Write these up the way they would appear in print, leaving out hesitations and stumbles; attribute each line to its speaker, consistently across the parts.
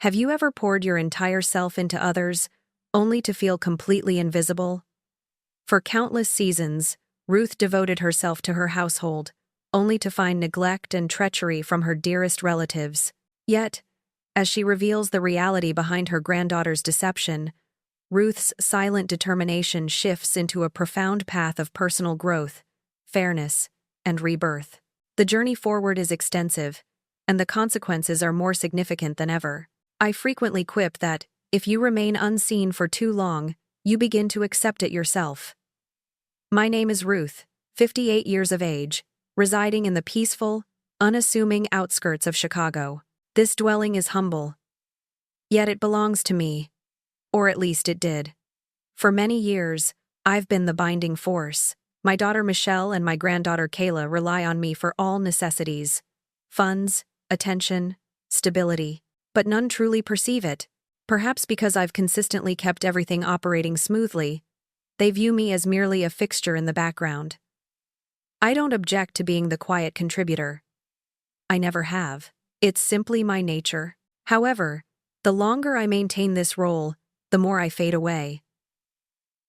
Speaker 1: Have you ever poured your entire self into others, only to feel completely invisible? For countless seasons, Ruth devoted herself to her household, only to find neglect and treachery from her dearest relatives. Yet, as she reveals the reality behind her granddaughter's deception, Ruth's silent determination shifts into a profound path of personal growth, fairness, and rebirth. The journey forward is extensive, and the consequences are more significant than ever. I frequently quip that, if you remain unseen for too long, you begin to accept it yourself. My name is Ruth, 58 years of age, residing in the peaceful, unassuming outskirts of Chicago. This dwelling is humble. Yet it belongs to me. Or at least it did. For many years, I've been the binding force. My daughter Michelle and my granddaughter Kayla rely on me for all necessities: funds, attention, stability. But none truly perceive it. Perhaps because I've consistently kept everything operating smoothly, they view me as merely a fixture in the background. I don't object to being the quiet contributor. I never have. It's simply my nature. However, the longer I maintain this role, the more I fade away.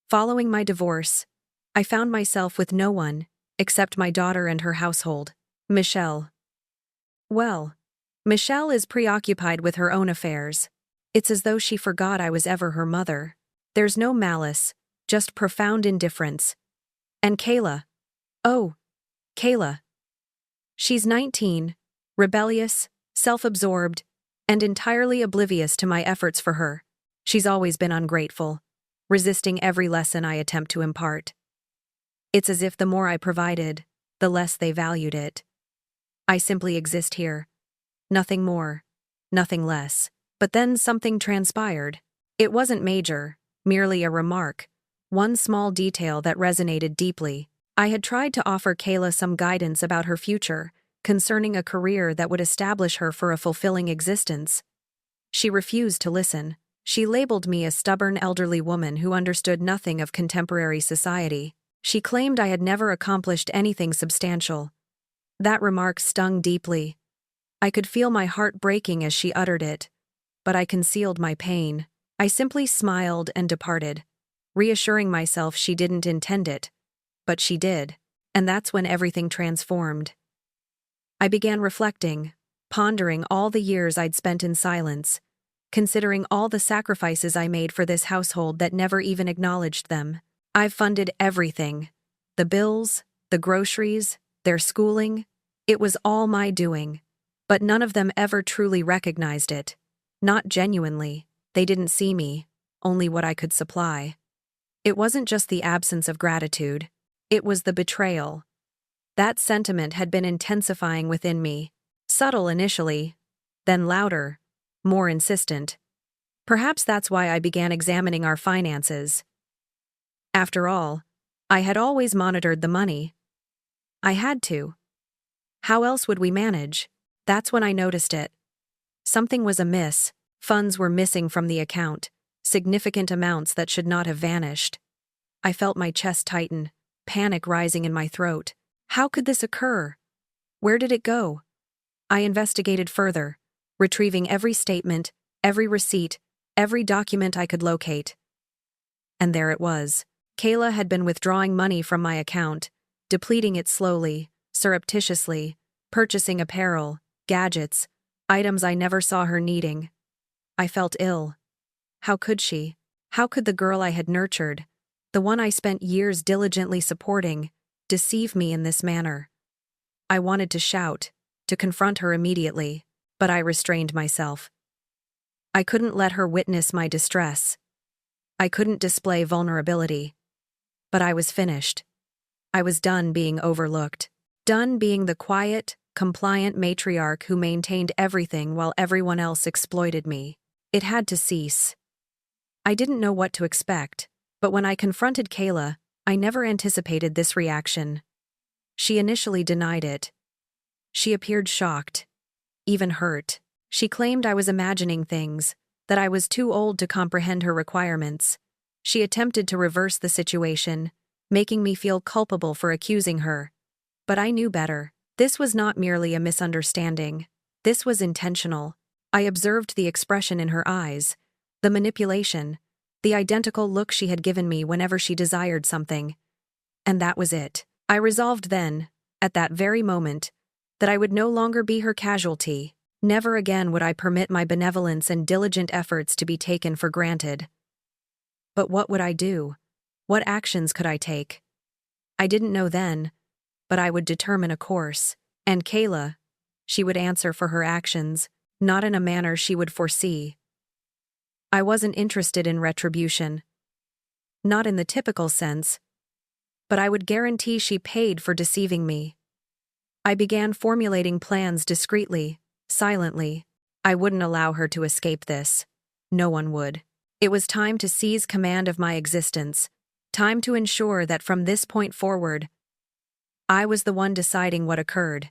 Speaker 1: Following my divorce, I found myself with no one except my daughter and her household, Michelle. Well, Michelle is preoccupied with her own affairs. It's as though she forgot I was ever her mother. There's no malice, just profound indifference. And Kayla. Oh, Kayla. She's 19, rebellious, self-absorbed, and entirely oblivious to my efforts for her. She's always been ungrateful, resisting every lesson I attempt to impart. It's as if the more I provided, the less they valued it. I simply exist here. Nothing more, nothing less. But then something transpired. It wasn't major, merely a remark, one small detail that resonated deeply. I had tried to offer Kayla some guidance about her future, concerning a career that would establish her for a fulfilling existence. She refused to listen. She labeled me a stubborn elderly woman who understood nothing of contemporary society. She claimed I had never accomplished anything substantial. That remark stung deeply. I could feel my heart breaking as she uttered it, but I concealed my pain. I simply smiled and departed, reassuring myself she didn't intend it. But she did, and that's when everything transformed. I began reflecting, pondering all the years I'd spent in silence, considering all the sacrifices I made for this household that never even acknowledged them. I've funded everything. The bills, the groceries, their schooling. It was all my doing. But none of them ever truly recognized it. Not genuinely. They didn't see me, only what I could supply. It wasn't just the absence of gratitude. It was the betrayal. That sentiment had been intensifying within me, subtle initially, then louder, more insistent. Perhaps that's why I began examining our finances. After all, I had always monitored the money. I had to. How else would we manage? That's when I noticed it. Something was amiss. Funds were missing from the account, significant amounts that should not have vanished. I felt my chest tighten, panic rising in my throat. How could this occur? Where did it go? I investigated further, retrieving every statement, every receipt, every document I could locate. And there it was. Kayla had been withdrawing money from my account, depleting it slowly, surreptitiously, purchasing apparel, gadgets, items I never saw her needing. I felt ill. How could she? How could the girl I had nurtured, the one I spent years diligently supporting, deceive me in this manner? I wanted to shout, to confront her immediately, but I restrained myself. I couldn't let her witness my distress. I couldn't display vulnerability. But I was finished. I was done being overlooked. Done being the quiet, compliant matriarch who maintained everything while everyone else exploited me. It had to cease. I didn't know what to expect, but when I confronted Kayla, I never anticipated this reaction. She initially denied it. She appeared shocked, even hurt. She claimed I was imagining things, that I was too old to comprehend her requirements. She attempted to reverse the situation, making me feel culpable for accusing her. But I knew better. This was not merely a misunderstanding. This was intentional. I observed the expression in her eyes, the manipulation, the identical look she had given me whenever she desired something. And that was it. I resolved then, at that very moment, that I would no longer be her casualty. Never again would I permit my benevolence and diligent efforts to be taken for granted. But what would I do? What actions could I take? I didn't know then, but I would determine a course. And Kayla, she would answer for her actions, not in a manner she would foresee. I wasn't interested in retribution. Not in the typical sense, but I would guarantee she paid for deceiving me. I began formulating plans discreetly, silently. I wouldn't allow her to escape this. No one would. It was time to seize command of my existence, time to ensure that from this point forward, I was the one deciding what occurred.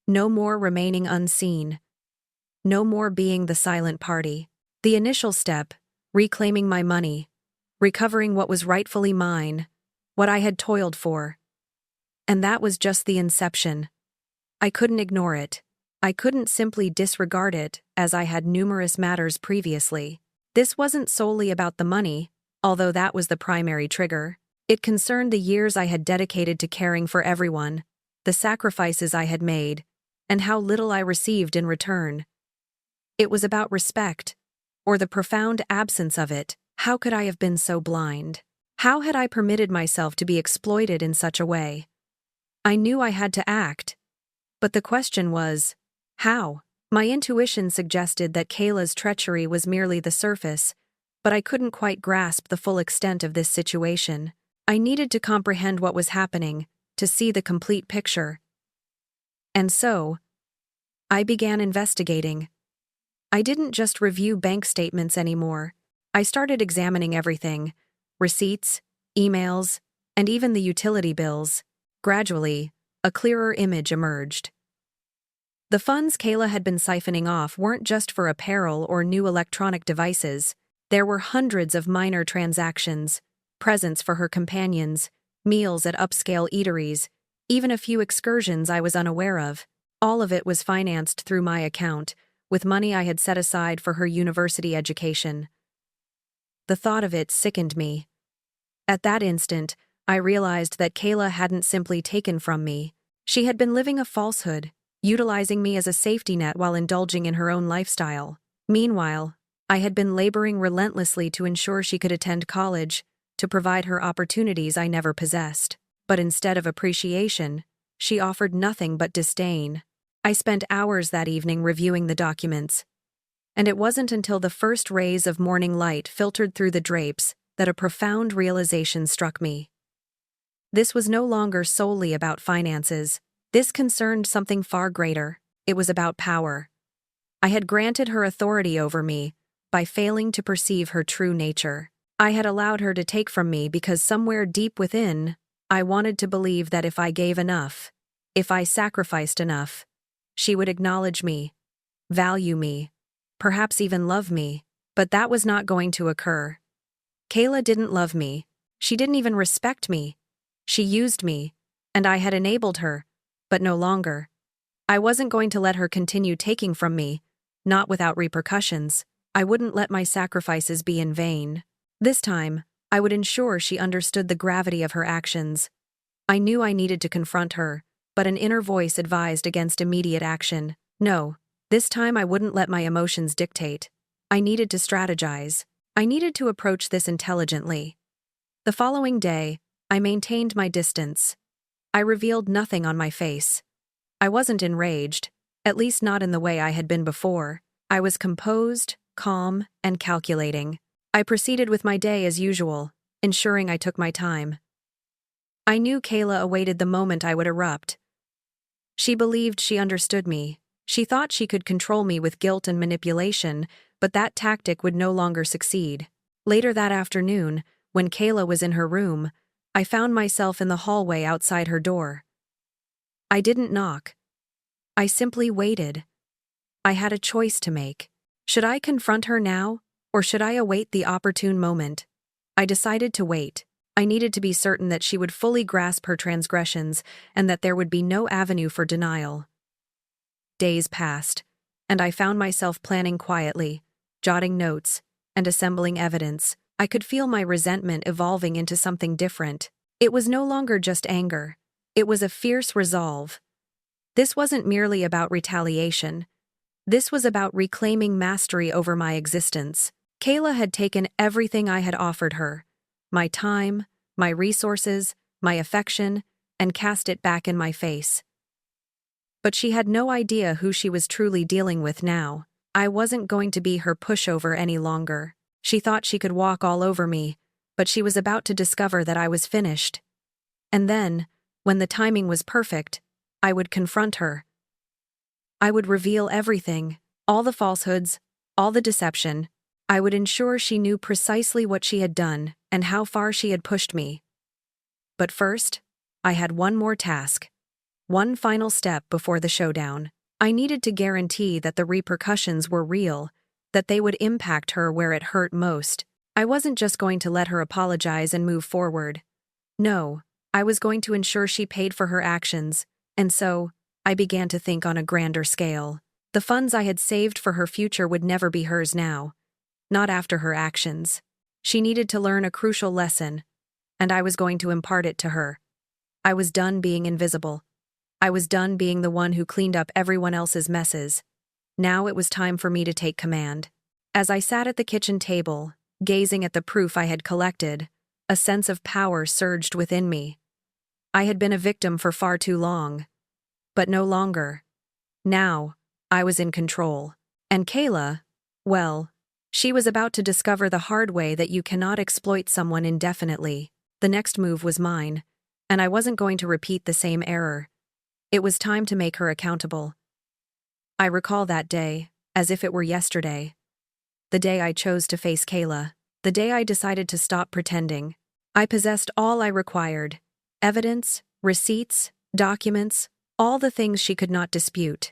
Speaker 1: No more remaining unseen. No more being the silent party. The initial step, reclaiming my money, recovering what was rightfully mine, what I had toiled for. And that was just the inception. I couldn't ignore it. I couldn't simply disregard it, as I had numerous matters previously. This wasn't solely about the money, although that was the primary trigger. It concerned the years I had dedicated to caring for everyone, the sacrifices I had made, and how little I received in return. It was about respect, or the profound absence of it. How could I have been so blind? How had I permitted myself to be exploited in such a way? I knew I had to act, but the question was, how? My intuition suggested that Kayla's treachery was merely the surface, but I couldn't quite grasp the full extent of this situation. I needed to comprehend what was happening, to see the complete picture. And so, I began investigating. I didn't just review bank statements anymore. I started examining everything: receipts, emails, and even the utility bills. Gradually, a clearer image emerged. The funds Kayla had been siphoning off weren't just for apparel or new electronic devices. There were hundreds of minor transactions, presents for her companions, meals at upscale eateries, even a few excursions I was unaware of. All of it was financed through my account, with money I had set aside for her university education. The thought of it sickened me. At that instant, I realized that Kayla hadn't simply taken from me. She had been living a falsehood, utilizing me as a safety net while indulging in her own lifestyle. Meanwhile, I had been laboring relentlessly to ensure she could attend college, to provide her opportunities I never possessed. But instead of appreciation, she offered nothing but disdain. I spent hours that evening reviewing the documents, and it wasn't until the first rays of morning light filtered through the drapes that a profound realization struck me. This was no longer solely about finances. This concerned something far greater. It was about power. I had granted her authority over me by failing to perceive her true nature. I had allowed her to take from me because somewhere deep within, I wanted to believe that if I gave enough, if I sacrificed enough, she would acknowledge me, value me, perhaps even love me. But that was not going to occur. Kayla didn't love me. She didn't even respect me. She used me, and I had enabled her, but no longer. I wasn't going to let her continue taking from me, not without repercussions. I wouldn't let my sacrifices be in vain. This time, I would ensure she understood the gravity of her actions. I knew I needed to confront her, but an inner voice advised against immediate action. No, this time I wouldn't let my emotions dictate. I needed to strategize. I needed to approach this intelligently. The following day, I maintained my distance. I revealed nothing on my face. I wasn't enraged, at least not in the way I had been before. I was composed, calm, and calculating. I proceeded with my day as usual, ensuring I took my time. I knew Kayla awaited the moment I would erupt. She believed she understood me. She thought she could control me with guilt and manipulation, but that tactic would no longer succeed. Later that afternoon, when Kayla was in her room, I found myself in the hallway outside her door. I didn't knock. I simply waited. I had a choice to make. Should I confront her now, or should I await the opportune moment? I decided to wait. I needed to be certain that she would fully grasp her transgressions and that there would be no avenue for denial. Days passed, and I found myself planning quietly, jotting notes, and assembling evidence. I could feel my resentment evolving into something different. It was no longer just anger. It was a fierce resolve. This wasn't merely about retaliation. This was about reclaiming mastery over my existence. Kayla had taken everything I had offered her, my time, my resources, my affection, and cast it back in my face. But she had no idea who she was truly dealing with now. I wasn't going to be her pushover any longer. She thought she could walk all over me, but she was about to discover that I was finished. And then, when the timing was perfect, I would confront her. I would reveal everything, all the falsehoods, all the deception. I would ensure she knew precisely what she had done and how far she had pushed me. But first, I had one more task. One final step before the showdown. I needed to guarantee that the repercussions were real, that they would impact her where it hurt most. I wasn't just going to let her apologize and move forward. No, I was going to ensure she paid for her actions, and so, I began to think on a grander scale. The funds I had saved for her future would never be hers now. Not after her actions. She needed to learn a crucial lesson, and I was going to impart it to her. I was done being invisible. I was done being the one who cleaned up everyone else's messes. Now it was time for me to take command. As I sat at the kitchen table, gazing at the proof I had collected, a sense of power surged within me. I had been a victim for far too long. But no longer. Now, I was in control. And Kayla, well, she was about to discover the hard way that you cannot exploit someone indefinitely. The next move was mine, and I wasn't going to repeat the same error. It was time to make her accountable. I recall that day, as if it were yesterday. The day I chose to face Kayla. The day I decided to stop pretending. I possessed all I required. Evidence, receipts, documents, all the things she could not dispute.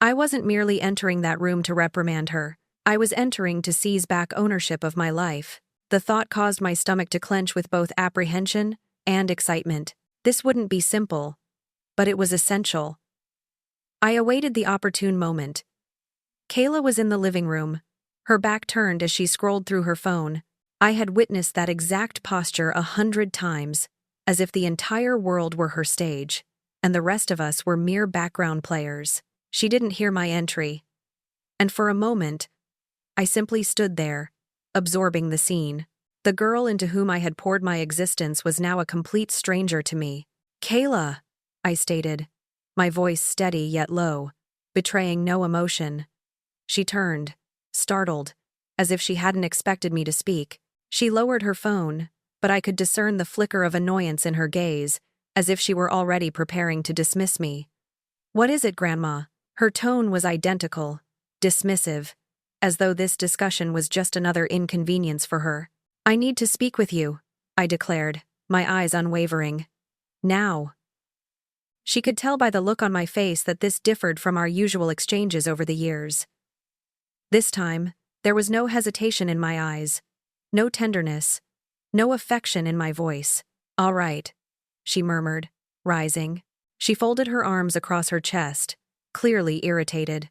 Speaker 1: I wasn't merely entering that room to reprimand her. I was entering to seize back ownership of my life. The thought caused my stomach to clench with both apprehension and excitement. This wouldn't be simple, but it was essential. I awaited the opportune moment. Kayla was in the living room, her back turned as she scrolled through her phone. I had witnessed that exact posture 100 times, as if the entire world were her stage, and the rest of us were mere background players. She didn't hear my entry. And for a moment, I simply stood there, absorbing the scene. The girl into whom I had poured my existence was now a complete stranger to me. "Kayla," I stated, my voice steady yet low, betraying no emotion. She turned, startled, as if she hadn't expected me to speak. She lowered her phone, but I could discern the flicker of annoyance in her gaze, as if she were already preparing to dismiss me. "What is it, Grandma?" Her tone was identical, dismissive, as though this discussion was just another inconvenience for her. "I need to speak with you," I declared, my eyes unwavering. "Now." She could tell by the look on my face that this differed from our usual exchanges over the years. This time, there was no hesitation in my eyes, no tenderness, no affection in my voice. "All right," she murmured, rising. She folded her arms across her chest, clearly irritated.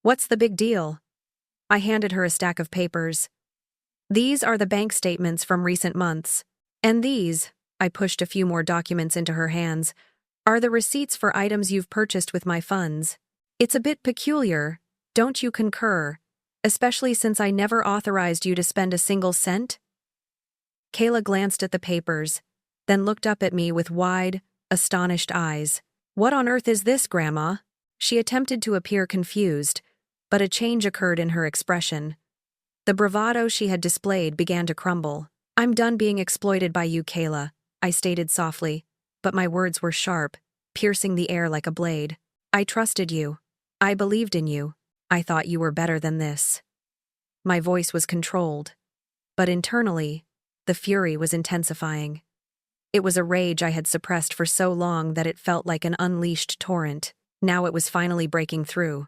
Speaker 1: "What's the big deal?" I handed her a stack of papers. "These are the bank statements from recent months. And these," I pushed a few more documents into her hands, "are the receipts for items you've purchased with my funds. It's a bit peculiar, don't you concur, especially since I never authorized you to spend a single cent?" Kayla glanced at the papers, then looked up at me with wide, astonished eyes. "What on earth is this, Grandma?" She attempted to appear confused, but a change occurred in her expression. The bravado she had displayed began to crumble. "I'm done being exploited by you, Kayla," I stated softly, but my words were sharp, piercing the air like a blade. "I trusted you. I believed in you. I thought you were better than this." My voice was controlled, but internally, the fury was intensifying. It was a rage I had suppressed for so long that it felt like an unleashed torrent. Now it was finally breaking through.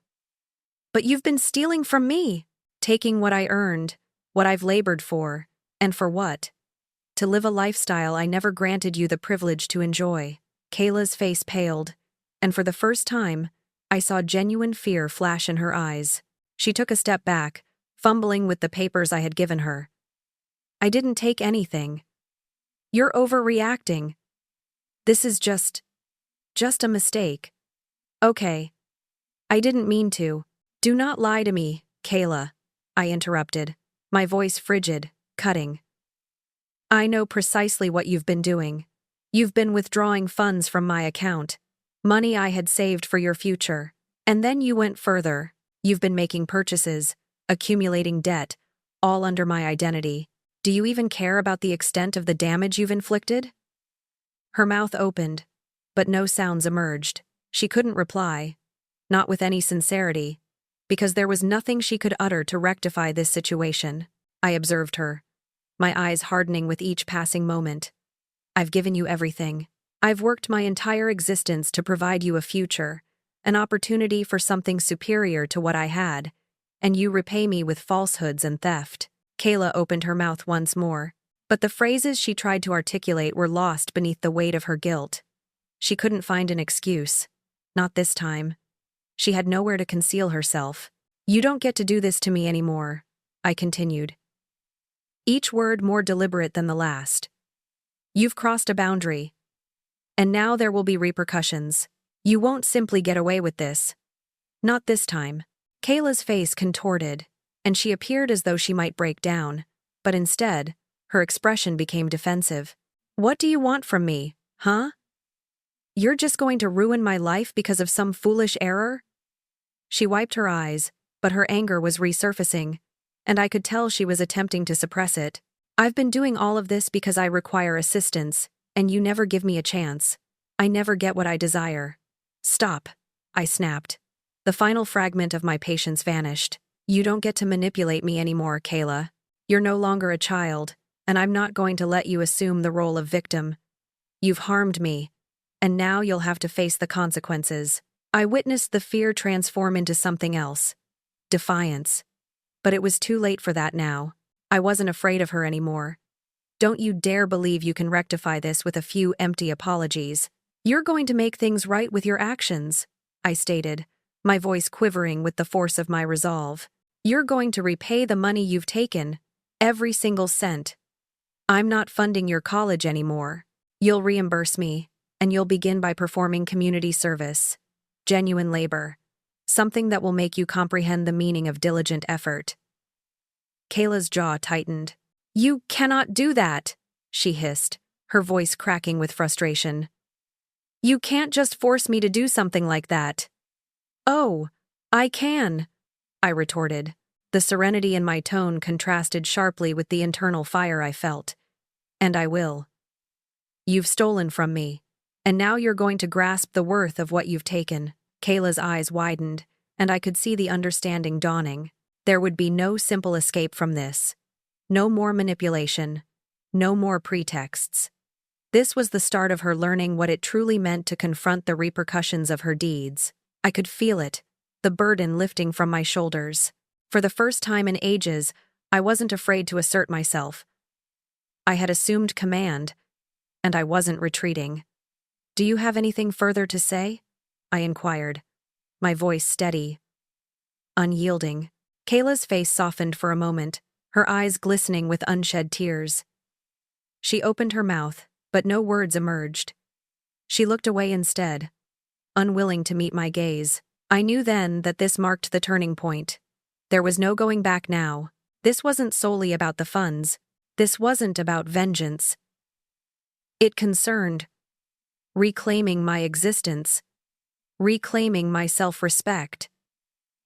Speaker 1: "But you've been stealing from me, taking what I earned, what I've labored for, and for what? To live a lifestyle I never granted you the privilege to enjoy." Kayla's face paled, and for the first time, I saw genuine fear flash in her eyes. She took a step back, fumbling with the papers I had given her. I didn't take anything. You're overreacting. This is just a mistake. Okay. I didn't mean to. Do not lie to me, Kayla, I interrupted, my voice frigid, cutting. I know precisely what you've been doing. You've been withdrawing funds from my account, money I had saved for your future. And then you went further. You've been making purchases, accumulating debt, all under my identity. Do you even care about the extent of the damage you've inflicted? Her mouth opened, but no sounds emerged. She couldn't reply, not with any sincerity, because there was nothing she could utter to rectify this situation. I observed her, my eyes hardening with each passing moment. I've given you everything. I've worked my entire existence to provide you a future, an opportunity for something superior to what I had, and you repay me with falsehoods and theft. Kayla opened her mouth once more, but the phrases she tried to articulate were lost beneath the weight of her guilt. She couldn't find an excuse. Not this time. She had nowhere to conceal herself. You don't get to do this to me anymore, I continued, each word more deliberate than the last. You've crossed a boundary, and now there will be repercussions. You won't simply get away with this. Not this time. Kayla's face contorted, and she appeared as though she might break down, but instead, her expression became defensive. What do you want from me, huh? You're just going to ruin my life because of some foolish error? She wiped her eyes, but her anger was resurfacing, and I could tell she was attempting to suppress it. I've been doing all of this because I require assistance, and you never give me a chance. I never get what I desire. Stop, I snapped. The final fragment of my patience vanished. You don't get to manipulate me anymore, Kayla. You're no longer a child, and I'm not going to let you assume the role of victim. You've harmed me, and now you'll have to face the consequences. I witnessed the fear transform into something else. Defiance. But it was too late for that now. I wasn't afraid of her anymore. Don't you dare believe you can rectify this with a few empty apologies. You're going to make things right with your actions, I stated, my voice quivering with the force of my resolve. You're going to repay the money you've taken, every single cent. I'm not funding your college anymore. You'll reimburse me, and you'll begin by performing community service, genuine labor, something that will make you comprehend the meaning of diligent effort. Kayla's jaw tightened. You cannot do that, she hissed, her voice cracking with frustration. You can't just force me to do something like that. Oh, I can, I retorted. The serenity in my tone contrasted sharply with the internal fire I felt. And I will. You've stolen from me, and now you're going to grasp the worth of what you've taken. Kayla's eyes widened, and I could see the understanding dawning. There would be no simple escape from this. No more manipulation. No more pretexts. This was the start of her learning what it truly meant to confront the repercussions of her deeds. I could feel it, the burden lifting from my shoulders. For the first time in ages, I wasn't afraid to assert myself. I had assumed command, and I wasn't retreating. Do you have anything further to say? I inquired, my voice steady, unyielding. Kayla's face softened for a moment, her eyes glistening with unshed tears. She opened her mouth, but no words emerged. She looked away instead, unwilling to meet my gaze. I knew then that this marked the turning point. There was no going back now. This wasn't solely about the funds. This wasn't about vengeance. It concerned reclaiming my existence, reclaiming my self-respect.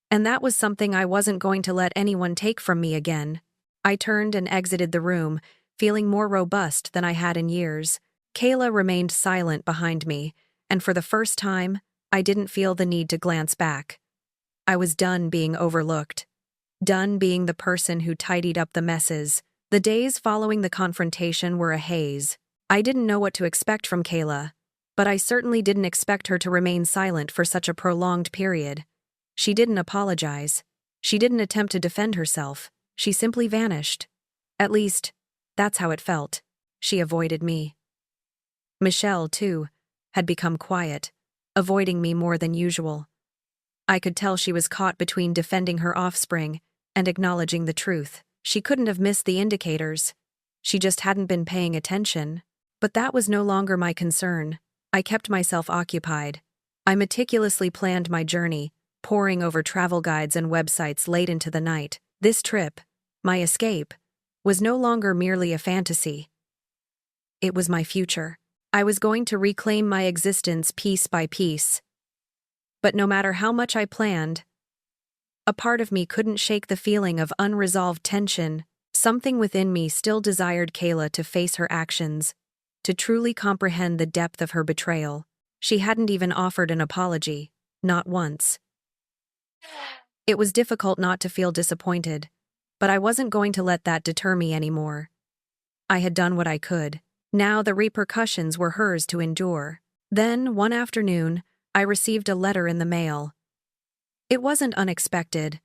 Speaker 1: And that was something I wasn't going to let anyone take from me again. I turned and exited the room, feeling more robust than I had in years. Kayla remained silent behind me, and for the first time, I didn't feel the need to glance back. I was done being overlooked. Done being the person who tidied up the messes. The days following the confrontation were a haze. I didn't know what to expect from Kayla, but I certainly didn't expect her to remain silent for such a prolonged period. She didn't apologize. She didn't attempt to defend herself. She simply vanished. At least, that's how it felt. She avoided me. Michelle, too, had become quiet, avoiding me more than usual. I could tell she was caught between defending her offspring and acknowledging the truth. She couldn't have missed the indicators. She just hadn't been paying attention. But that was no longer my concern. I kept myself occupied. I meticulously planned my journey, poring over travel guides and websites late into the night. This trip, my escape, was no longer merely a fantasy. It was my future. I was going to reclaim my existence piece by piece. But no matter how much I planned, a part of me couldn't shake the feeling of unresolved tension. Something within me still desired Kayla to face her actions, to truly comprehend the depth of her betrayal. She hadn't even offered an apology, not once. It was difficult not to feel disappointed, but I wasn't going to let that deter me anymore. I had done what I could. Now the repercussions were hers to endure. Then, one afternoon, I received a letter in the mail. It wasn't unexpected.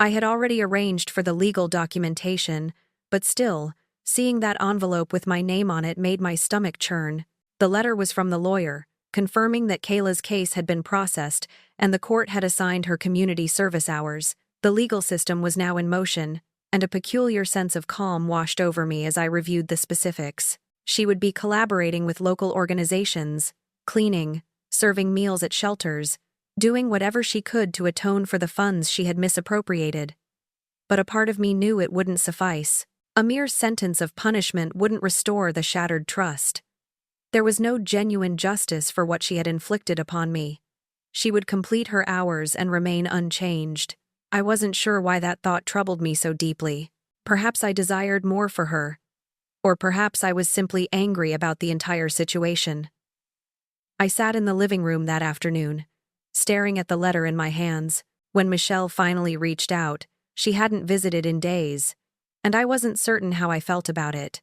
Speaker 1: I had already arranged for the legal documentation, but still, seeing that envelope with my name on it made my stomach churn. The letter was from the lawyer, confirming that Kayla's case had been processed and the court had assigned her community service hours. The legal system was now in motion, and a peculiar sense of calm washed over me as I reviewed the specifics. She would be collaborating with local organizations, cleaning, serving meals at shelters, doing whatever she could to atone for the funds she had misappropriated. But a part of me knew it wouldn't suffice. A mere sentence of punishment wouldn't restore the shattered trust. There was no genuine justice for what she had inflicted upon me. She would complete her hours and remain unchanged. I wasn't sure why that thought troubled me so deeply. Perhaps I desired more for her. Or perhaps I was simply angry about the entire situation. I sat in the living room that afternoon, staring at the letter in my hands. When Michelle finally reached out, she hadn't visited in days, and I wasn't certain how I felt about it.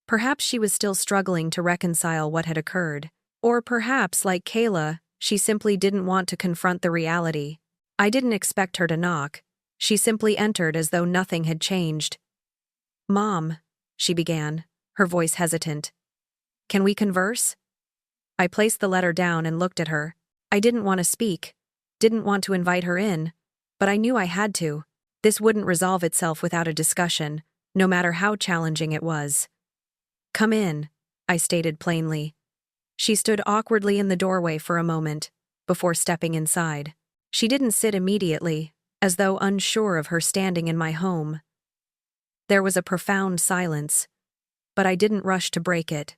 Speaker 1: Perhaps she was still struggling to reconcile what had occurred. Or perhaps, like Kayla, she simply didn't want to confront the reality. I didn't expect her to knock. She simply entered as though nothing had changed. "Mom," she began, her voice hesitant. "Can we converse?" I placed the letter down and looked at her. I didn't want to speak, didn't want to invite her in, but I knew I had to. This wouldn't resolve itself without a discussion, no matter how challenging it was. "Come in," I stated plainly. She stood awkwardly in the doorway for a moment, before stepping inside. She didn't sit immediately, as though unsure of her standing in my home. There was a profound silence, but I didn't rush to break it.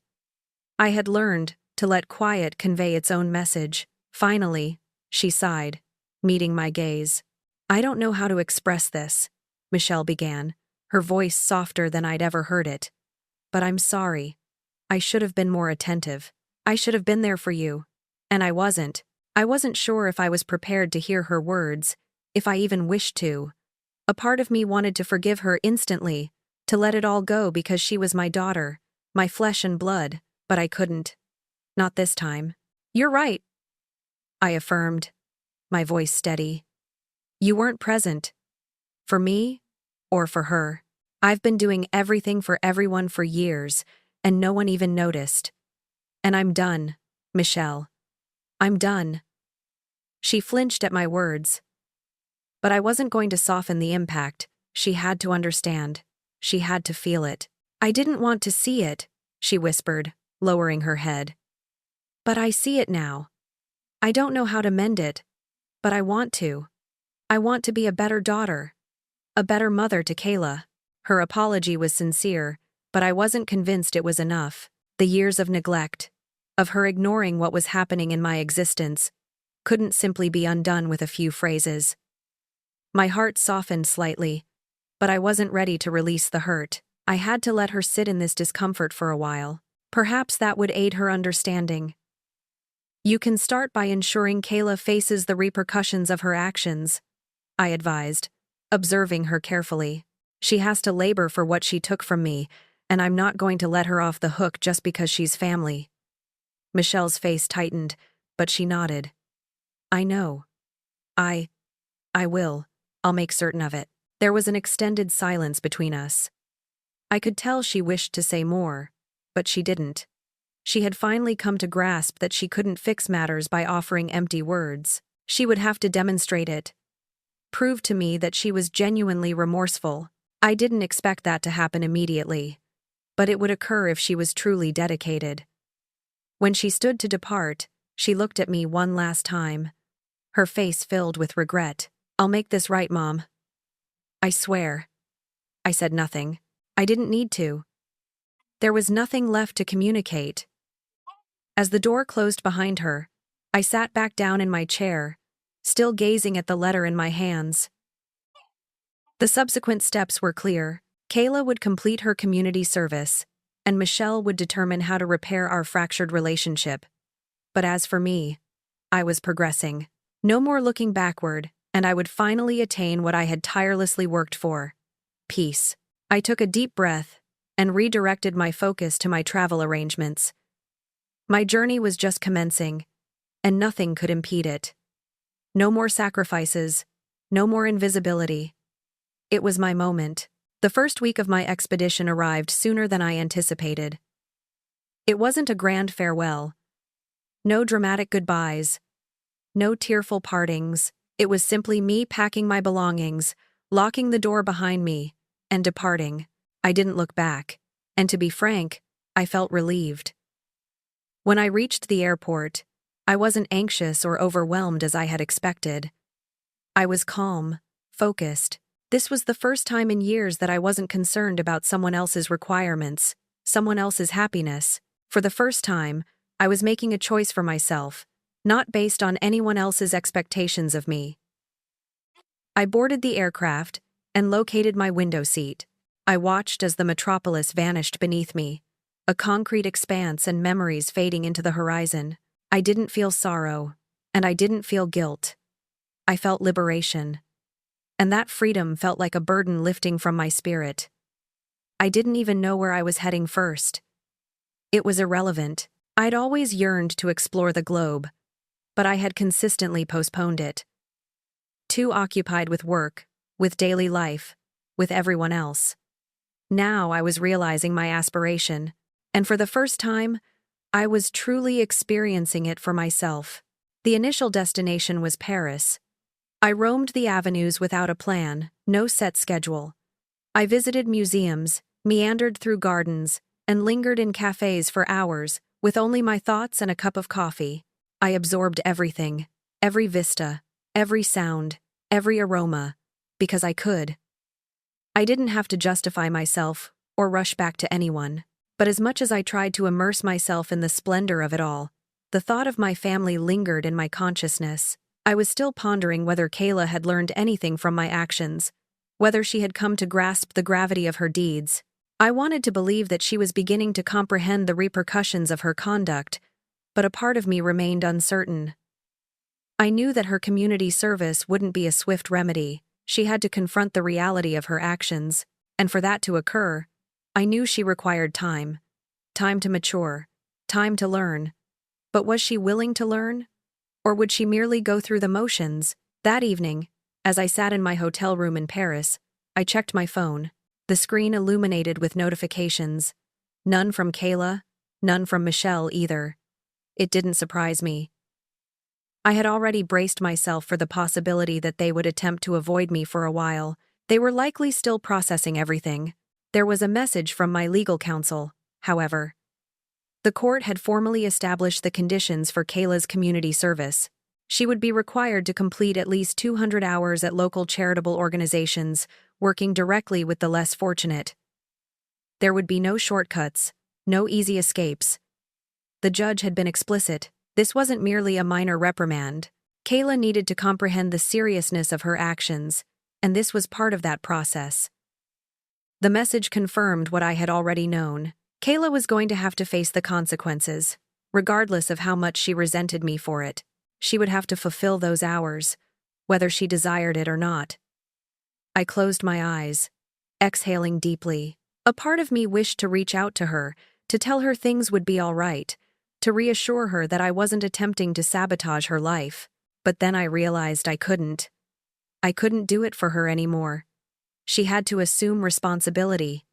Speaker 1: I had learned to let quiet convey its own message. Finally, she sighed, meeting my gaze. "I don't know how to express this," Michelle began, her voice softer than I'd ever heard it. "But I'm sorry. I should have been more attentive. I should have been there for you. And I wasn't. I wasn't sure if I was prepared to hear her words, if I even wished to. A part of me wanted to forgive her instantly, to let it all go because she was my daughter, my flesh and blood, but I couldn't. Not this time." "You're right," I affirmed, my voice steady. "You weren't present. For me, or for her. I've been doing everything for everyone for years, and no one even noticed. And I'm done, Michelle. I'm done." She flinched at my words. But I wasn't going to soften the impact. She had to understand. She had to feel it. "I didn't want to see it," she whispered, lowering her head. "But I see it now. I don't know how to mend it, but I want to. I want to be a better daughter, a better mother to Kayla." Her apology was sincere, but I wasn't convinced it was enough. The years of neglect, of her ignoring what was happening in my existence, couldn't simply be undone with a few phrases. My heart softened slightly, but I wasn't ready to release the hurt. I had to let her sit in this discomfort for a while. Perhaps that would aid her understanding. "You can start by ensuring Kayla faces the repercussions of her actions," I advised, observing her carefully. "She has to labor for what she took from me, and I'm not going to let her off the hook just because she's family." Michelle's face tightened, but she nodded. "I know. I will. I'll make certain of it." There was an extended silence between us. I could tell she wished to say more, but she didn't. She had finally come to grasp that she couldn't fix matters by offering empty words. She would have to demonstrate it. Prove to me that she was genuinely remorseful. I didn't expect that to happen immediately, but it would occur if she was truly dedicated. When she stood to depart, she looked at me one last time, her face filled with regret. "I'll make this right, Mom. I swear." I said nothing. I didn't need to. There was nothing left to communicate. As the door closed behind her, I sat back down in my chair, still gazing at the letter in my hands. The subsequent steps were clear. Kayla would complete her community service, and Michelle would determine how to repair our fractured relationship. But as for me, I was progressing. No more looking backward, and I would finally attain what I had tirelessly worked for: peace. I took a deep breath and redirected my focus to my travel arrangements. My journey was just commencing, and nothing could impede it. No more sacrifices, no more invisibility. It was my moment. The first week of my expedition arrived sooner than I anticipated. It wasn't a grand farewell. No dramatic goodbyes. No tearful partings. It was simply me packing my belongings, locking the door behind me, and departing. I didn't look back, and to be frank, I felt relieved. When I reached the airport, I wasn't anxious or overwhelmed as I had expected. I was calm, focused. This was the first time in years that I wasn't concerned about someone else's requirements, someone else's happiness. For the first time, I was making a choice for myself, not based on anyone else's expectations of me. I boarded the aircraft and located my window seat. I watched as the metropolis vanished beneath me, a concrete expanse and memories fading into the horizon. I didn't feel sorrow, and I didn't feel guilt. I felt liberation. And that freedom felt like a burden lifting from my spirit. I didn't even know where I was heading first. It was irrelevant. I'd always yearned to explore the globe, but I had consistently postponed it. Too occupied with work, with daily life, with everyone else. Now I was realizing my aspiration, and for the first time, I was truly experiencing it for myself. The initial destination was Paris. I roamed the avenues without a plan, no set schedule. I visited museums, meandered through gardens, and lingered in cafes for hours, with only my thoughts and a cup of coffee. I absorbed everything, every vista, every sound, every aroma, because I could. I didn't have to justify myself or rush back to anyone, but as much as I tried to immerse myself in the splendor of it all, the thought of my family lingered in my consciousness. I was still pondering whether Kayla had learned anything from my actions, whether she had come to grasp the gravity of her deeds. I wanted to believe that she was beginning to comprehend the repercussions of her conduct, but a part of me remained uncertain. I knew that her community service wouldn't be a swift remedy. She had to confront the reality of her actions, and for that to occur, I knew she required time. Time to mature, time to learn. But was she willing to learn? Or would she merely go through the motions? That evening, as I sat in my hotel room in Paris, I checked my phone, the screen illuminated with notifications. None from Kayla, none from Michelle either. It didn't surprise me. I had already braced myself for the possibility that they would attempt to avoid me for a while. They were likely still processing everything. There was a message from my legal counsel, however. The court had formally established the conditions for Kayla's community service. She would be required to complete at least 200 hours at local charitable organizations, working directly with the less fortunate. There would be no shortcuts, no easy escapes. The judge had been explicit. This wasn't merely a minor reprimand. Kayla needed to comprehend the seriousness of her actions, and this was part of that process. The message confirmed what I had already known. Kayla was going to have to face the consequences, regardless of how much she resented me for it. She would have to fulfill those hours, whether she desired it or not. I closed my eyes, exhaling deeply. A part of me wished to reach out to her, to tell her things would be all right, to reassure her that I wasn't attempting to sabotage her life. But then I realized I couldn't. I couldn't do it for her anymore. She had to assume responsibility.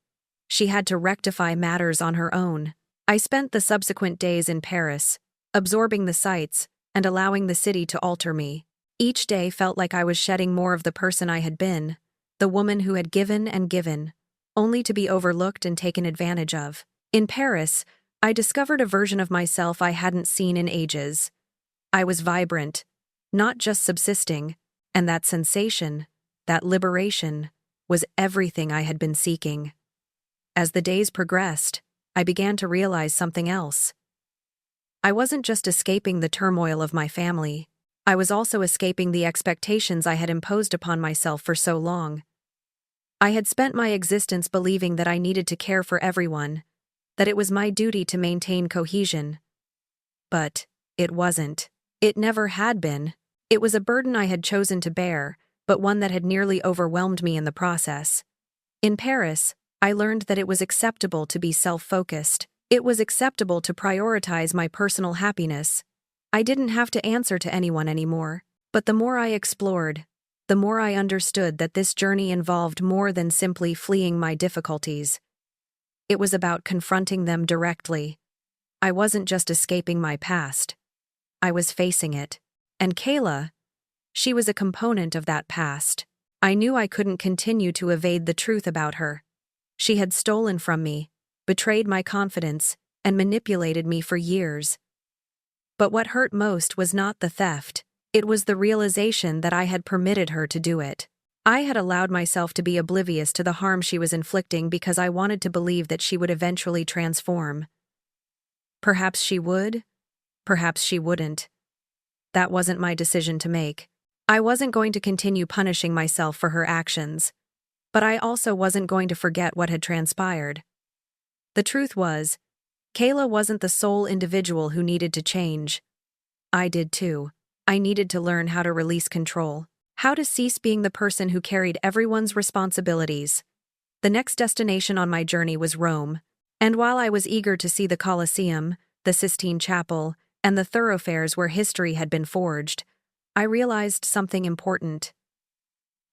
Speaker 1: She had to rectify matters on her own. I spent the subsequent days in Paris, absorbing the sights and allowing the city to alter me. Each day felt like I was shedding more of the person I had been, the woman who had given and given, only to be overlooked and taken advantage of. In Paris, I discovered a version of myself I hadn't seen in ages. I was vibrant, not just subsisting, and that sensation, that liberation, was everything I had been seeking. As the days progressed, I began to realize something else. I wasn't just escaping the turmoil of my family. I was also escaping the expectations I had imposed upon myself for so long. I had spent my existence believing that I needed to care for everyone, that it was my duty to maintain cohesion. But it wasn't. It never had been. It was a burden I had chosen to bear, but one that had nearly overwhelmed me in the process. In Paris, I learned that it was acceptable to be self-focused. It was acceptable to prioritize my personal happiness. I didn't have to answer to anyone anymore. But the more I explored, the more I understood that this journey involved more than simply fleeing my difficulties. It was about confronting them directly. I wasn't just escaping my past. I was facing it. And Kayla, she was a component of that past. I knew I couldn't continue to evade the truth about her. She had stolen from me, betrayed my confidence, and manipulated me for years. But what hurt most was not the theft. It was the realization that I had permitted her to do it. I had allowed myself to be oblivious to the harm she was inflicting because I wanted to believe that she would eventually transform. Perhaps she would, perhaps she wouldn't. That wasn't my decision to make. I wasn't going to continue punishing myself for her actions, but I also wasn't going to forget what had transpired. The truth was, Kayla wasn't the sole individual who needed to change. I did too. I needed to learn how to release control, how to cease being the person who carried everyone's responsibilities. The next destination on my journey was Rome, and while I was eager to see the Colosseum, the Sistine Chapel, and the thoroughfares where history had been forged, I realized something important.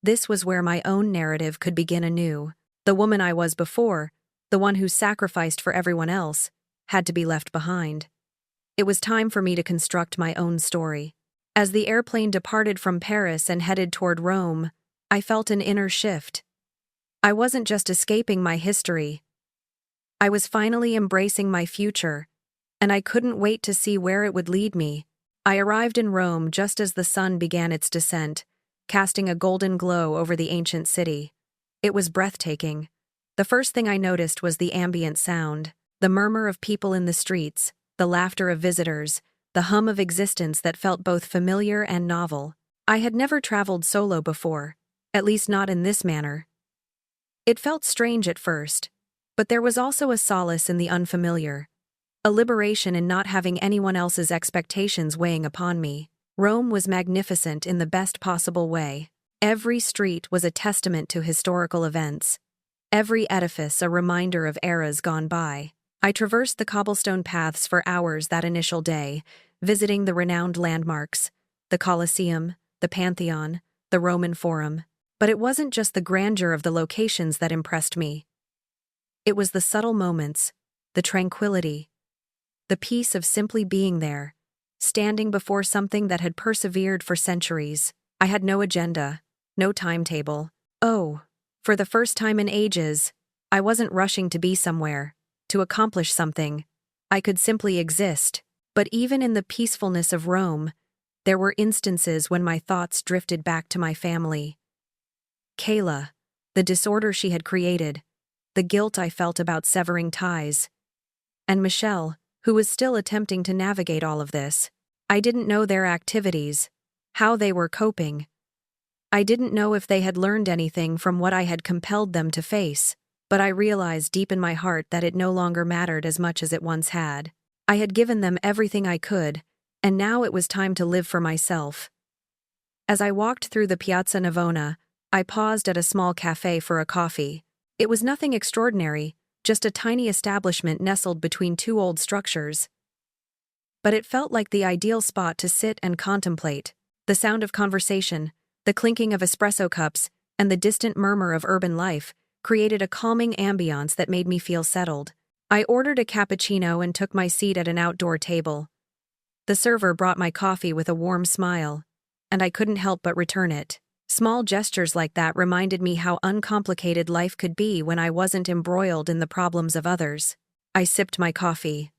Speaker 1: This was where my own narrative could begin anew. The woman I was before, the one who sacrificed for everyone else, had to be left behind. It was time for me to construct my own story. As the airplane departed from Paris and headed toward Rome, I felt an inner shift. I wasn't just escaping my history. I was finally embracing my future, and I couldn't wait to see where it would lead me. I arrived in Rome just as the sun began its descent, casting a golden glow over the ancient city. It was breathtaking. The first thing I noticed was the ambient sound, the murmur of people in the streets, the laughter of visitors, the hum of existence that felt both familiar and novel. I had never traveled solo before, at least not in this manner. It felt strange at first, but there was also a solace in the unfamiliar, a liberation in not having anyone else's expectations weighing upon me. Rome was magnificent in the best possible way. Every street was a testament to historical events, every edifice a reminder of eras gone by. I traversed the cobblestone paths for hours that initial day, visiting the renowned landmarks, the Colosseum, the Pantheon, the Roman Forum. But it wasn't just the grandeur of the locations that impressed me. It was the subtle moments, the tranquility, the peace of simply being there, standing before something that had persevered for centuries. I had no agenda, no timetable. Oh, for the first time in ages, I wasn't rushing to be somewhere, to accomplish something. I could simply exist. But even in the peacefulness of Rome, there were instances when my thoughts drifted back to my family. Kayla, the disorder she had created, the guilt I felt about severing ties, and Michelle, who was still attempting to navigate all of this. I didn't know their activities, how they were coping. I didn't know if they had learned anything from what I had compelled them to face, but I realized deep in my heart that it no longer mattered as much as it once had. I had given them everything I could, and now it was time to live for myself. As I walked through the Piazza Navona, I paused at a small cafe for a coffee. It was nothing extraordinary, just a tiny establishment nestled between two old structures. But it felt like the ideal spot to sit and contemplate. The sound of conversation, the clinking of espresso cups, and the distant murmur of urban life created a calming ambiance that made me feel settled. I ordered a cappuccino and took my seat at an outdoor table. The server brought my coffee with a warm smile. and I couldn't help but return it. Small gestures like that reminded me how uncomplicated life could be when I wasn't embroiled in the problems of others. I sipped my coffee,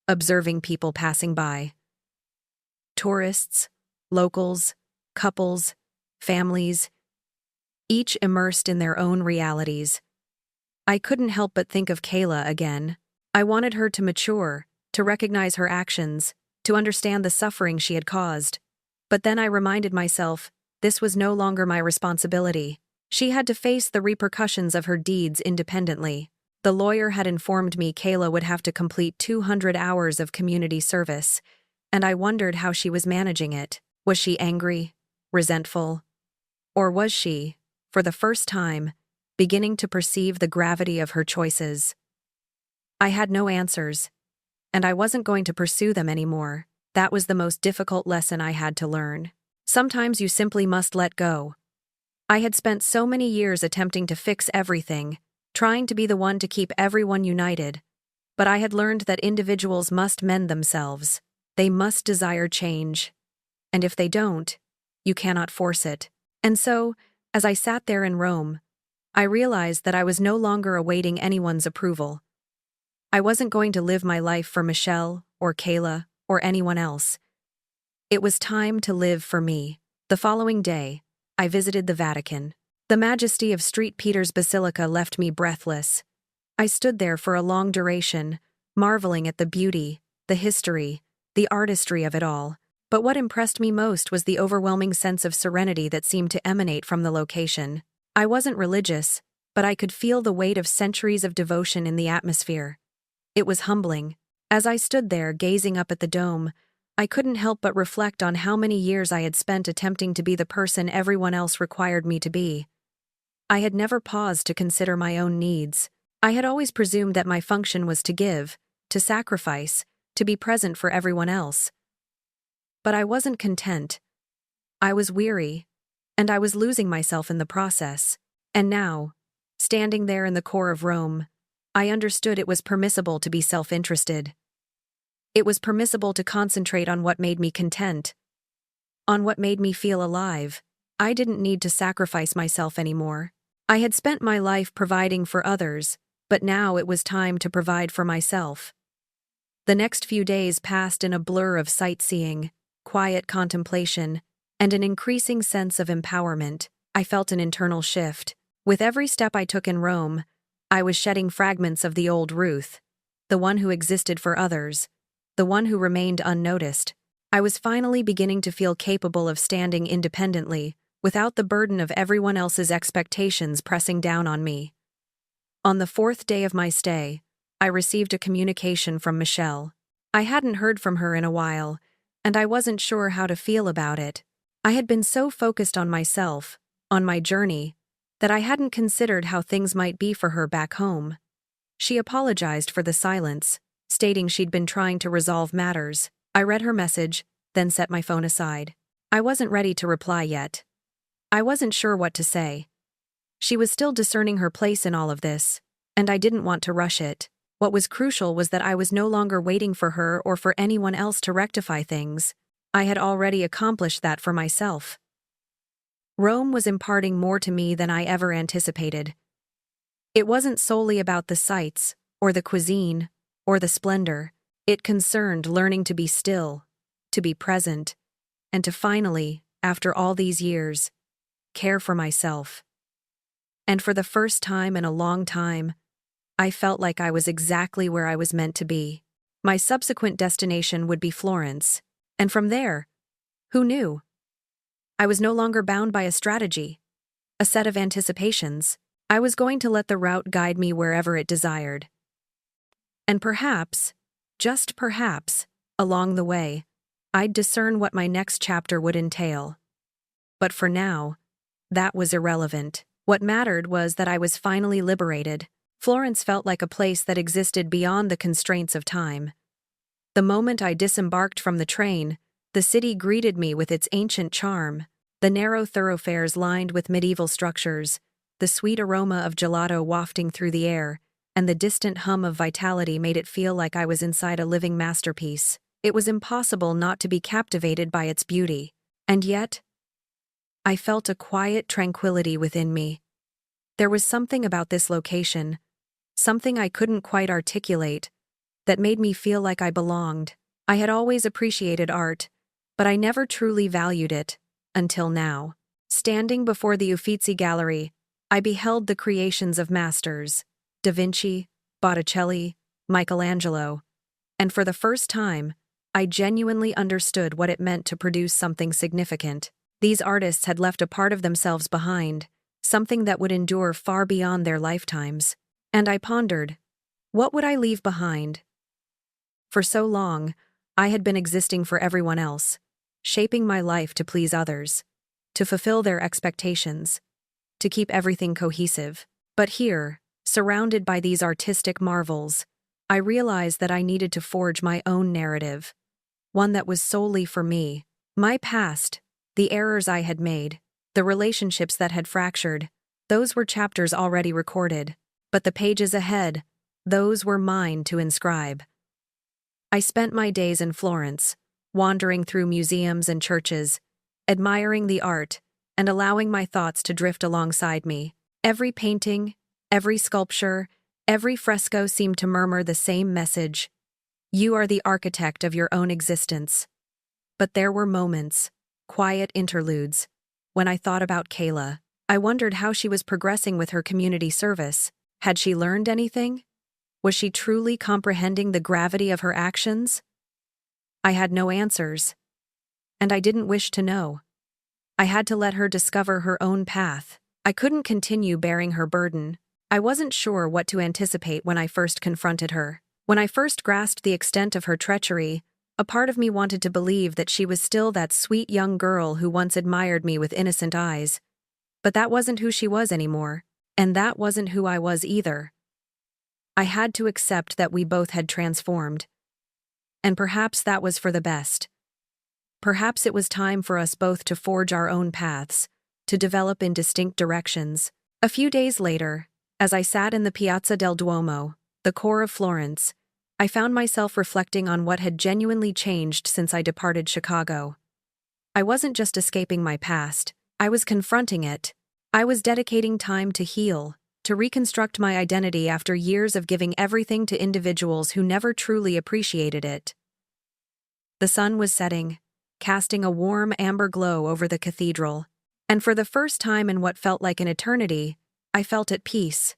Speaker 1: observing people passing by. Tourists, locals, couples, families, each immersed in their own realities. I couldn't help but think of Kayla again. I wanted her to mature, to recognize her actions, to understand the suffering she had caused. But then I reminded myself, this was no longer my responsibility. She had to face the repercussions of her deeds independently. The lawyer had informed me Kayla would have to complete 200 hours of community service, and I wondered how she was managing it. Was she angry, resentful? Or was she, for the first time, beginning to perceive the gravity of her choices? I had no answers, and I wasn't going to pursue them anymore. That was the most difficult lesson I had to learn. Sometimes you simply must let go. I had spent so many years attempting to fix everything, trying to be the one to keep everyone united, but I had learned that individuals must mend themselves. They must desire change. And if they don't, you cannot force it. And so, as I sat there in Rome, I realized that I was no longer awaiting anyone's approval. I wasn't going to live my life for Michelle or Kayla or anyone else. It was time to live for me. The following day, I visited the Vatican. The majesty of St. Peter's Basilica left me breathless. I stood there for a long duration, marveling at the beauty, the history, the artistry of it all. But what impressed me most was the overwhelming sense of serenity that seemed to emanate from the location. I wasn't religious, but I could feel the weight of centuries of devotion in the atmosphere. It was humbling. As I stood there gazing up at the dome, I couldn't help but reflect on how many years I had spent attempting to be the person everyone else required me to be. I had never paused to consider my own needs. I had always presumed that my function was to give, to sacrifice, to be present for everyone else. But I wasn't content. I was weary, and I was losing myself in the process. And now, standing there in the core of Rome, I understood it was permissible to be self-interested. It was permissible to concentrate on what made me content, on what made me feel alive. I didn't need to sacrifice myself anymore. I had spent my life providing for others, but now it was time to provide for myself. The next few days passed in a blur of sightseeing, quiet contemplation, and an increasing sense of empowerment. I felt an internal shift. With every step I took in Rome, I was shedding fragments of the old Ruth, the one who existed for others, the one who remained unnoticed. I was finally beginning to feel capable of standing independently, without the burden of everyone else's expectations pressing down on me. On the 4th day of my stay, I received a communication from Michelle. I hadn't heard from her in a while, and I wasn't sure how to feel about it. I had been so focused on myself, on my journey, that I hadn't considered how things might be for her back home. She apologized for the silence, stating she'd been trying to resolve matters. I read her message, then set my phone aside. I wasn't ready to reply yet. I wasn't sure what to say. She was still discerning her place in all of this, and I didn't want to rush it. What was crucial was that I was no longer waiting for her or for anyone else to rectify things. I had already accomplished that for myself. Rome was imparting more to me than I ever anticipated. It wasn't solely about the sights, or the cuisine, or the splendor. It concerned learning to be still, to be present, and to finally, after all these years, care for myself. And for the first time in a long time, I felt like I was exactly where I was meant to be. My subsequent destination would be Florence, and from there, who knew? I was no longer bound by a strategy, a set of anticipations. I was going to let the route guide me wherever it desired. And perhaps, just perhaps, along the way, I'd discern what my next chapter would entail. But for now, that was irrelevant. What mattered was that I was finally liberated. Florence felt like a place that existed beyond the constraints of time. The moment I disembarked from the train, the city greeted me with its ancient charm. The narrow thoroughfares lined with medieval structures, the sweet aroma of gelato wafting through the air, and the distant hum of vitality made it feel like I was inside a living masterpiece. It was impossible not to be captivated by its beauty. And yet, I felt a quiet tranquility within me. There was something about this location, something I couldn't quite articulate, that made me feel like I belonged. I had always appreciated art, but I never truly valued it, until now. Standing before the Uffizi Gallery, I beheld the creations of masters, Da Vinci, Botticelli, Michelangelo, and for the first time, I genuinely understood what it meant to produce something significant. These artists had left a part of themselves behind, something that would endure far beyond their lifetimes. And I pondered, what would I leave behind? For so long, I had been existing for everyone else, shaping my life to please others, to fulfill their expectations, to keep everything cohesive. But here, surrounded by these artistic marvels, I realized that I needed to forge my own narrative, one that was solely for me. My past, the errors I had made, the relationships that had fractured, those were chapters already recorded, but the pages ahead, those were mine to inscribe. I spent my days in Florence, wandering through museums and churches, admiring the art, and allowing my thoughts to drift alongside me. Every painting, every sculpture, every fresco seemed to murmur the same message: you are the architect of your own existence. But there were moments, quiet interludes, when I thought about Kayla. I wondered how she was progressing with her community service. Had she learned anything? Was she truly comprehending the gravity of her actions? I had no answers, and I didn't wish to know. I had to let her discover her own path. I couldn't continue bearing her burden. I wasn't sure what to anticipate when I first confronted her. When I first grasped the extent of her treachery, a part of me wanted to believe that she was still that sweet young girl who once admired me with innocent eyes. But that wasn't who she was anymore, and that wasn't who I was either. I had to accept that we both had transformed. And perhaps that was for the best. Perhaps it was time for us both to forge our own paths, to develop in distinct directions. A few days later, as I sat in the Piazza del Duomo, the core of Florence, I found myself reflecting on what had genuinely changed since I departed Chicago. I wasn't just escaping my past, I was confronting it. I was dedicating time to heal, to reconstruct my identity after years of giving everything to individuals who never truly appreciated it. The sun was setting, casting a warm amber glow over the cathedral, and for the first time in what felt like an eternity, I felt at peace.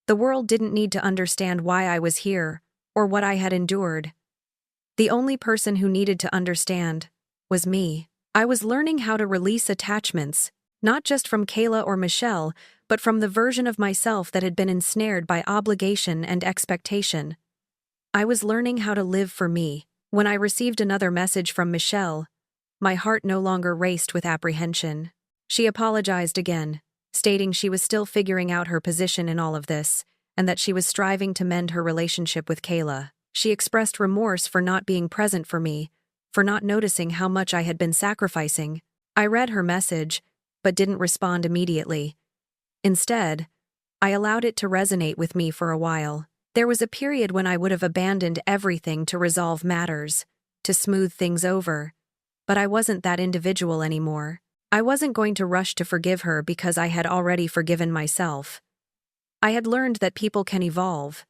Speaker 1: The world didn't need to understand why I was here, or what I had endured. The only person who needed to understand was me. I was learning how to release attachments, not just from Kayla or Michelle, but from the version of myself that had been ensnared by obligation and expectation. I was learning how to live for me. When I received another message from Michelle, my heart no longer raced with apprehension. She apologized again, stating she was still figuring out her position in all of this, and that she was striving to mend her relationship with Kayla. She expressed remorse for not being present for me, for not noticing how much I had been sacrificing. I read her message, but didn't respond immediately. Instead, I allowed it to resonate with me for a while. There was a period when I would have abandoned everything to resolve matters, to smooth things over. But I wasn't that individual anymore. I wasn't going to rush to forgive her because I had already forgiven myself. I had learned that people can evolve,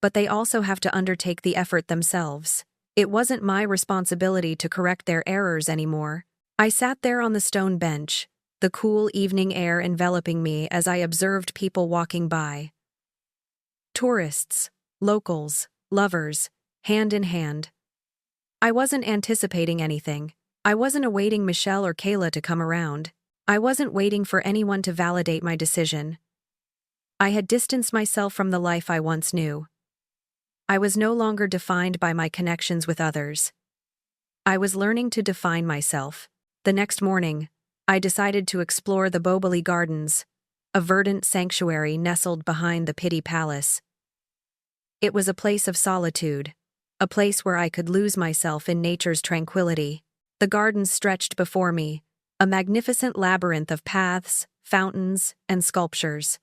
Speaker 1: but they also have to undertake the effort themselves. It wasn't my responsibility to correct their errors anymore. I sat there on the stone bench, the cool evening air enveloping me as I observed people walking by. Tourists, locals, lovers, hand in hand. I wasn't anticipating anything. I wasn't awaiting Michelle or Kayla to come around. I wasn't waiting for anyone to validate my decision. I had distanced myself from the life I once knew. I was no longer defined by my connections with others. I was learning to define myself. The next morning, I decided to explore the Boboli Gardens, a verdant sanctuary nestled behind the Pitti Palace. It was a place of solitude, a place where I could lose myself in nature's tranquility. The gardens stretched before me, a magnificent labyrinth of paths, fountains, and sculptures.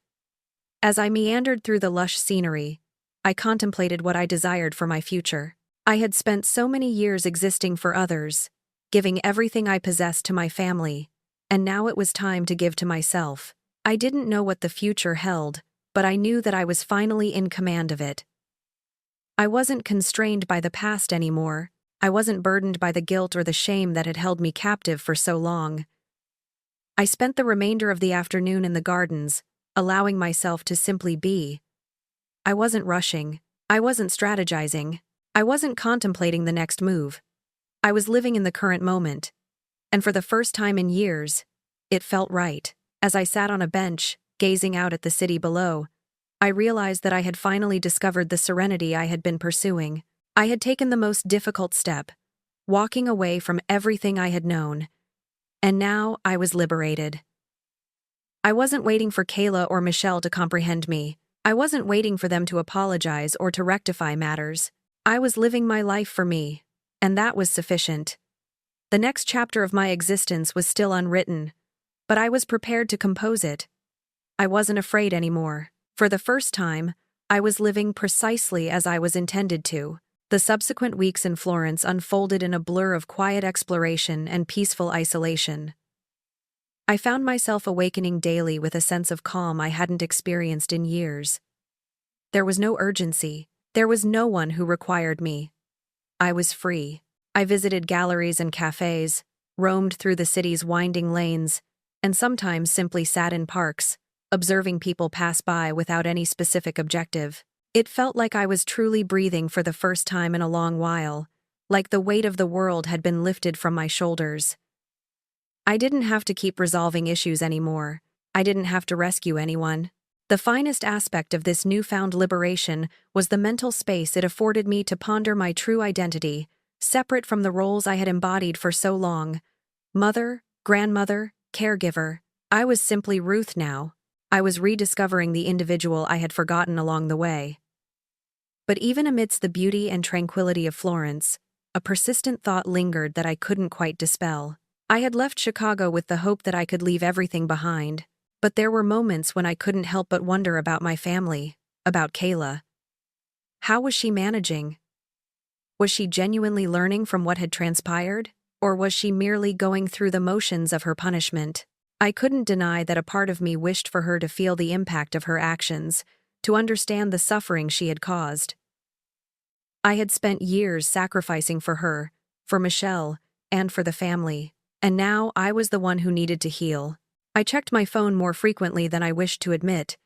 Speaker 1: As I meandered through the lush scenery, I contemplated what I desired for my future. I had spent so many years existing for others, giving everything I possessed to my family, and now it was time to give to myself. I didn't know what the future held, but I knew that I was finally in command of it. I wasn't constrained by the past anymore. I wasn't burdened by the guilt or the shame that had held me captive for so long. I spent the remainder of the afternoon in the gardens, allowing myself to simply be. I wasn't rushing. I wasn't strategizing. I wasn't contemplating the next move. I was living in the current moment. And for the first time in years, it felt right. As I sat on a bench, gazing out at the city below, I realized that I had finally discovered the serenity I had been pursuing. I had taken the most difficult step, walking away from everything I had known. And now I was liberated. I wasn't waiting for Kayla or Michelle to comprehend me. I wasn't waiting for them to apologize or to rectify matters. I was living my life for me, and that was sufficient. The next chapter of my existence was still unwritten, but I was prepared to compose it. I wasn't afraid anymore. For the first time, I was living precisely as I was intended to. The subsequent weeks in Florence unfolded in a blur of quiet exploration and peaceful isolation. I found myself awakening daily with a sense of calm I hadn't experienced in years. There was no urgency. There was no one who required me. I was free. I visited galleries and cafes, roamed through the city's winding lanes, and sometimes simply sat in parks, observing people pass by without any specific objective. It felt like I was truly breathing for the first time in a long while, like the weight of the world had been lifted from my shoulders. I didn't have to keep resolving issues anymore. I didn't have to rescue anyone. The finest aspect of this newfound liberation was the mental space it afforded me to ponder my true identity, separate from the roles I had embodied for so long. Mother, grandmother, caregiver. I was simply Ruth now. I was rediscovering the individual I had forgotten along the way. But even amidst the beauty and tranquility of Florence, a persistent thought lingered that I couldn't quite dispel. I had left Chicago with the hope that I could leave everything behind, but there were moments when I couldn't help but wonder about my family, about Kayla. How was she managing? Was she genuinely learning from what had transpired, or was she merely going through the motions of her punishment? I couldn't deny that a part of me wished for her to feel the impact of her actions, to understand the suffering she had caused. I had spent years sacrificing for her, for Michelle, and for the family, and now I was the one who needed to heal. I checked my phone more frequently than I wished to admit,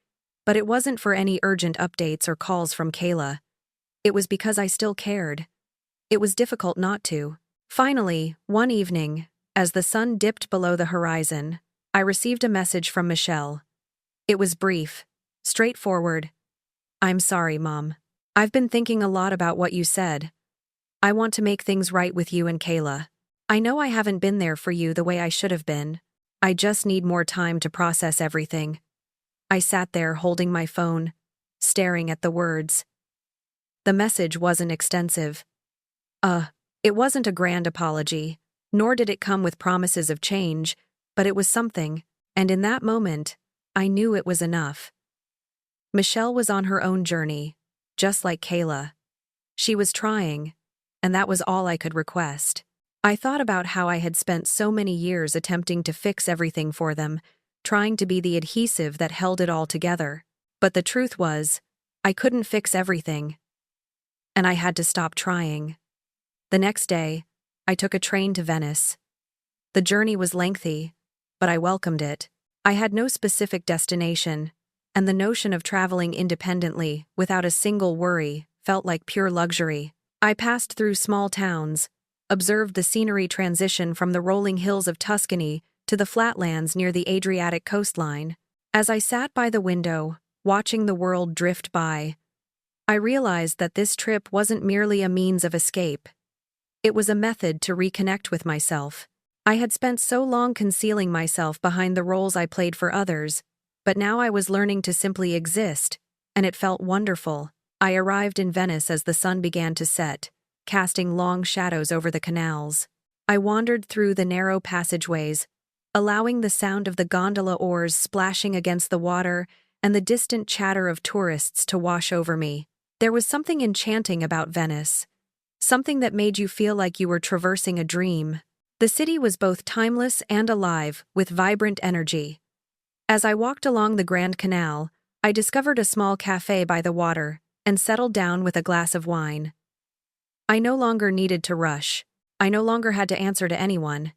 Speaker 1: but it wasn't for any urgent updates or calls from Kayla. It was because I still cared. It was difficult not to. Finally, one evening, as the sun dipped below the horizon, I received a message from Michelle. It was brief, straightforward. "I'm sorry, Mom. I've been thinking a lot about what you said. I want to make things right with you and Kayla. I know I haven't been there for you the way I should have been. I just need more time to process everything." I sat there holding my phone, staring at the words. The message wasn't extensive. It wasn't a grand apology, nor did it come with promises of change, but it was something, and in that moment, I knew it was enough. Michelle was on her own journey, just like Kayla. She was trying, and that was all I could request. I thought about how I had spent so many years attempting to fix everything for them, trying to be the adhesive that held it all together. But the truth was, I couldn't fix everything. And I had to stop trying. The next day, I took a train to Venice. The journey was lengthy, but I welcomed it. I had no specific destination, and the notion of traveling independently, without a single worry, felt like pure luxury. I passed through small towns, observed the scenery transition from the rolling hills of Tuscany to the flatlands near the Adriatic coastline. As I sat by the window, watching the world drift by, I realized that this trip wasn't merely a means of escape. It was a method to reconnect with myself. I had spent so long concealing myself behind the roles I played for others, but now I was learning to simply exist, and it felt wonderful. I arrived in Venice as the sun began to set, casting long shadows over the canals. I wandered through the narrow passageways, allowing the sound of the gondola oars splashing against the water and the distant chatter of tourists to wash over me. There was something enchanting about Venice, something that made you feel like you were traversing a dream. The city was both timeless and alive, with vibrant energy. As I walked along the Grand Canal, I discovered a small cafe by the water and settled down with a glass of wine. I no longer needed to rush. I no longer had to answer to anyone.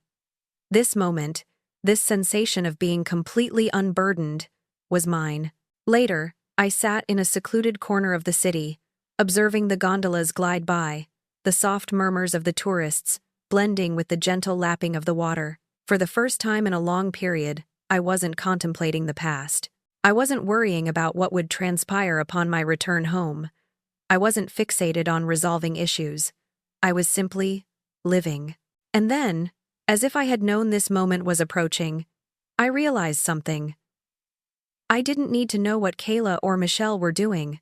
Speaker 1: This moment, this sensation of being completely unburdened, was mine. Later, I sat in a secluded corner of the city, observing the gondolas glide by, the soft murmurs of the tourists blending with the gentle lapping of the water. For the first time in a long period, I wasn't contemplating the past. I wasn't worrying about what would transpire upon my return home. I wasn't fixated on resolving issues. I was simply living. And then, as if I had known this moment was approaching, I realized something. I didn't need to know what Kayla or Michelle were doing.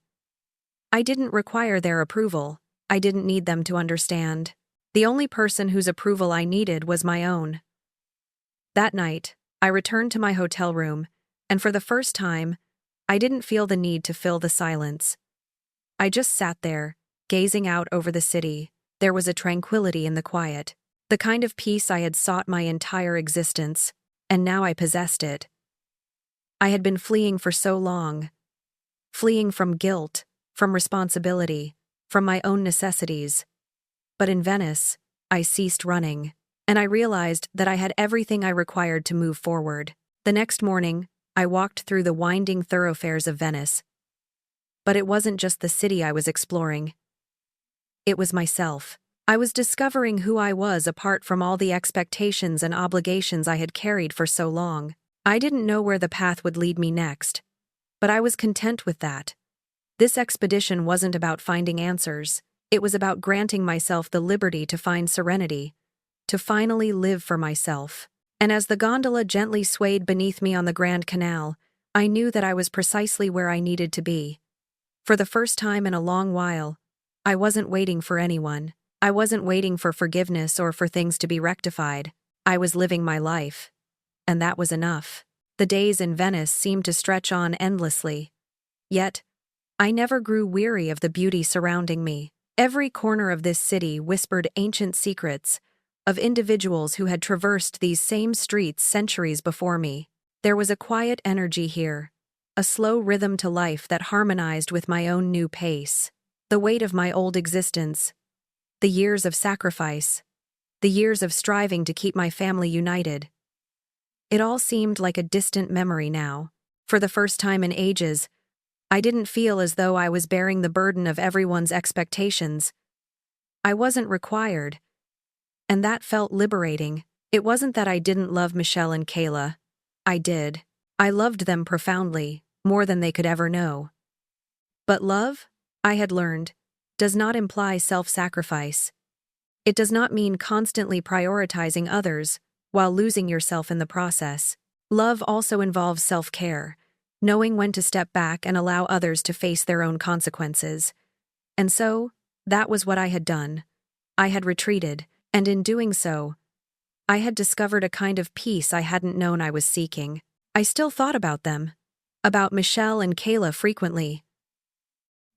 Speaker 1: I didn't require their approval. I didn't need them to understand. The only person whose approval I needed was my own. That night, I returned to my hotel room, and for the first time, I didn't feel the need to fill the silence. I just sat there, gazing out over the city. There was a tranquility in the quiet, the kind of peace I had sought my entire existence, and now I possessed it. I had been fleeing for so long. Fleeing from guilt, from responsibility, from my own necessities. But in Venice, I ceased running, and I realized that I had everything I required to move forward. The next morning, I walked through the winding thoroughfares of Venice. But it wasn't just the city I was exploring. It was myself. I was discovering who I was apart from all the expectations and obligations I had carried for so long. I didn't know where the path would lead me next, but I was content with that. This expedition wasn't about finding answers. It was about granting myself the liberty to find serenity, to finally live for myself. And as the gondola gently swayed beneath me on the Grand Canal, I knew that I was precisely where I needed to be. For the first time in a long while, I wasn't waiting for anyone. I wasn't waiting for forgiveness or for things to be rectified. I was living my life. And that was enough. The days in Venice seemed to stretch on endlessly. Yet, I never grew weary of the beauty surrounding me. Every corner of this city whispered ancient secrets of individuals who had traversed these same streets centuries before me. There was a quiet energy here, a slow rhythm to life that harmonized with my own new pace. The weight of my old existence, the years of sacrifice, the years of striving to keep my family united. It all seemed like a distant memory now. For the first time in ages, I didn't feel as though I was bearing the burden of everyone's expectations. I wasn't required, and that felt liberating. It wasn't that I didn't love Michelle and Kayla. I did. I loved them profoundly, more than they could ever know. But love, I had learned, does not imply self-sacrifice. It does not mean constantly prioritizing others while losing yourself in the process. Love also involves self-care, knowing when to step back and allow others to face their own consequences. And so, that was what I had done. I had retreated, and in doing so, I had discovered a kind of peace I hadn't known I was seeking. I still thought about them, about Michelle and Kayla frequently.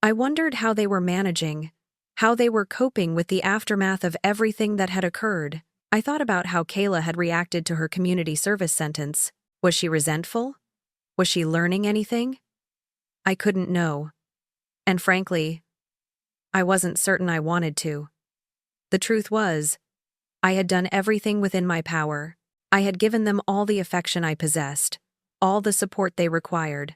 Speaker 1: I wondered how they were managing, how they were coping with the aftermath of everything that had occurred. I thought about how Kayla had reacted to her community service sentence. Was she resentful? Was she learning anything? I couldn't know. And frankly, I wasn't certain I wanted to. The truth was, I had done everything within my power. I had given them all the affection I possessed, all the support they required.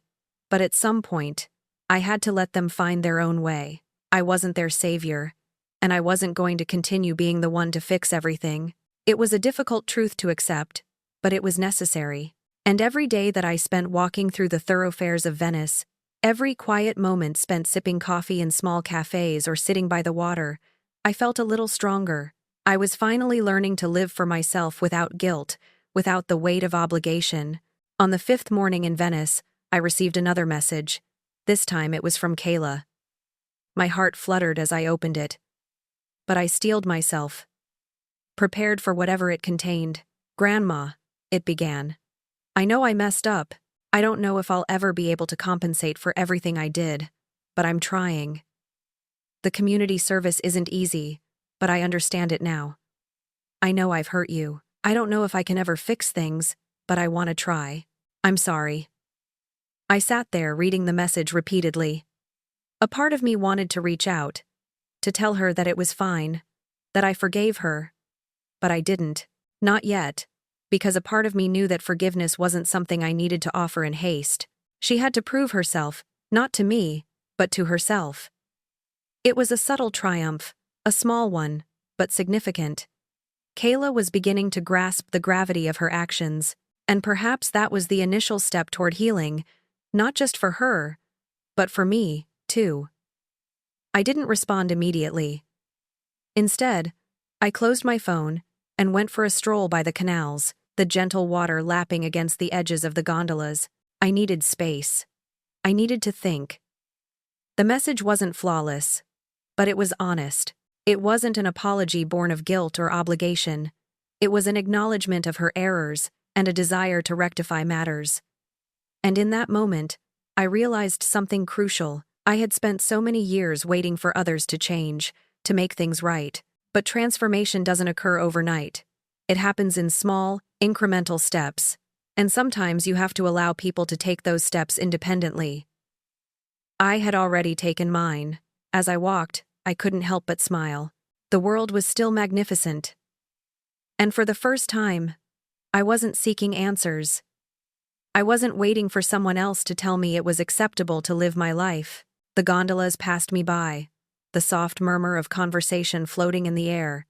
Speaker 1: But at some point, I had to let them find their own way. I wasn't their savior, and I wasn't going to continue being the one to fix everything. It was a difficult truth to accept, but it was necessary. And every day that I spent walking through the thoroughfares of Venice, every quiet moment spent sipping coffee in small cafes or sitting by the water, I felt a little stronger. I was finally learning to live for myself without guilt, without the weight of obligation. On the 5th morning in Venice, I received another message. This time it was from Kayla. My heart fluttered as I opened it. But I steeled myself, prepared for whatever it contained. "Grandma," it began. "I know I messed up. I don't know if I'll ever be able to compensate for everything I did, but I'm trying. The community service isn't easy, but I understand it now. I know I've hurt you. I don't know if I can ever fix things, but I want to try. I'm sorry. I sat there reading the message repeatedly. A part of me wanted to reach out, to tell her that it was fine, that I forgave her. But I didn't. Not yet, because a part of me knew that forgiveness wasn't something I needed to offer in haste. She had to prove herself, not to me, but to herself. It was a subtle triumph, a small one, but significant. Kayla was beginning to grasp the gravity of her actions, and perhaps that was the initial step toward healing, not just for her, but for me, too. I didn't respond immediately. Instead, I closed my phone and went for a stroll by the canals, the gentle water lapping against the edges of the gondolas. I needed space. I needed to think. The message wasn't flawless, but it was honest. It wasn't an apology born of guilt or obligation. It was an acknowledgement of her errors and a desire to rectify matters. And in that moment, I realized something crucial. I had spent so many years waiting for others to change, to make things right. But transformation doesn't occur overnight. It happens in small, incremental steps, and sometimes you have to allow people to take those steps independently. I had already taken mine. As I walked, I couldn't help but smile. The world was still magnificent. And for the first time, I wasn't seeking answers. I wasn't waiting for someone else to tell me it was acceptable to live my life. The gondolas passed me by, the soft murmur of conversation floating in the air,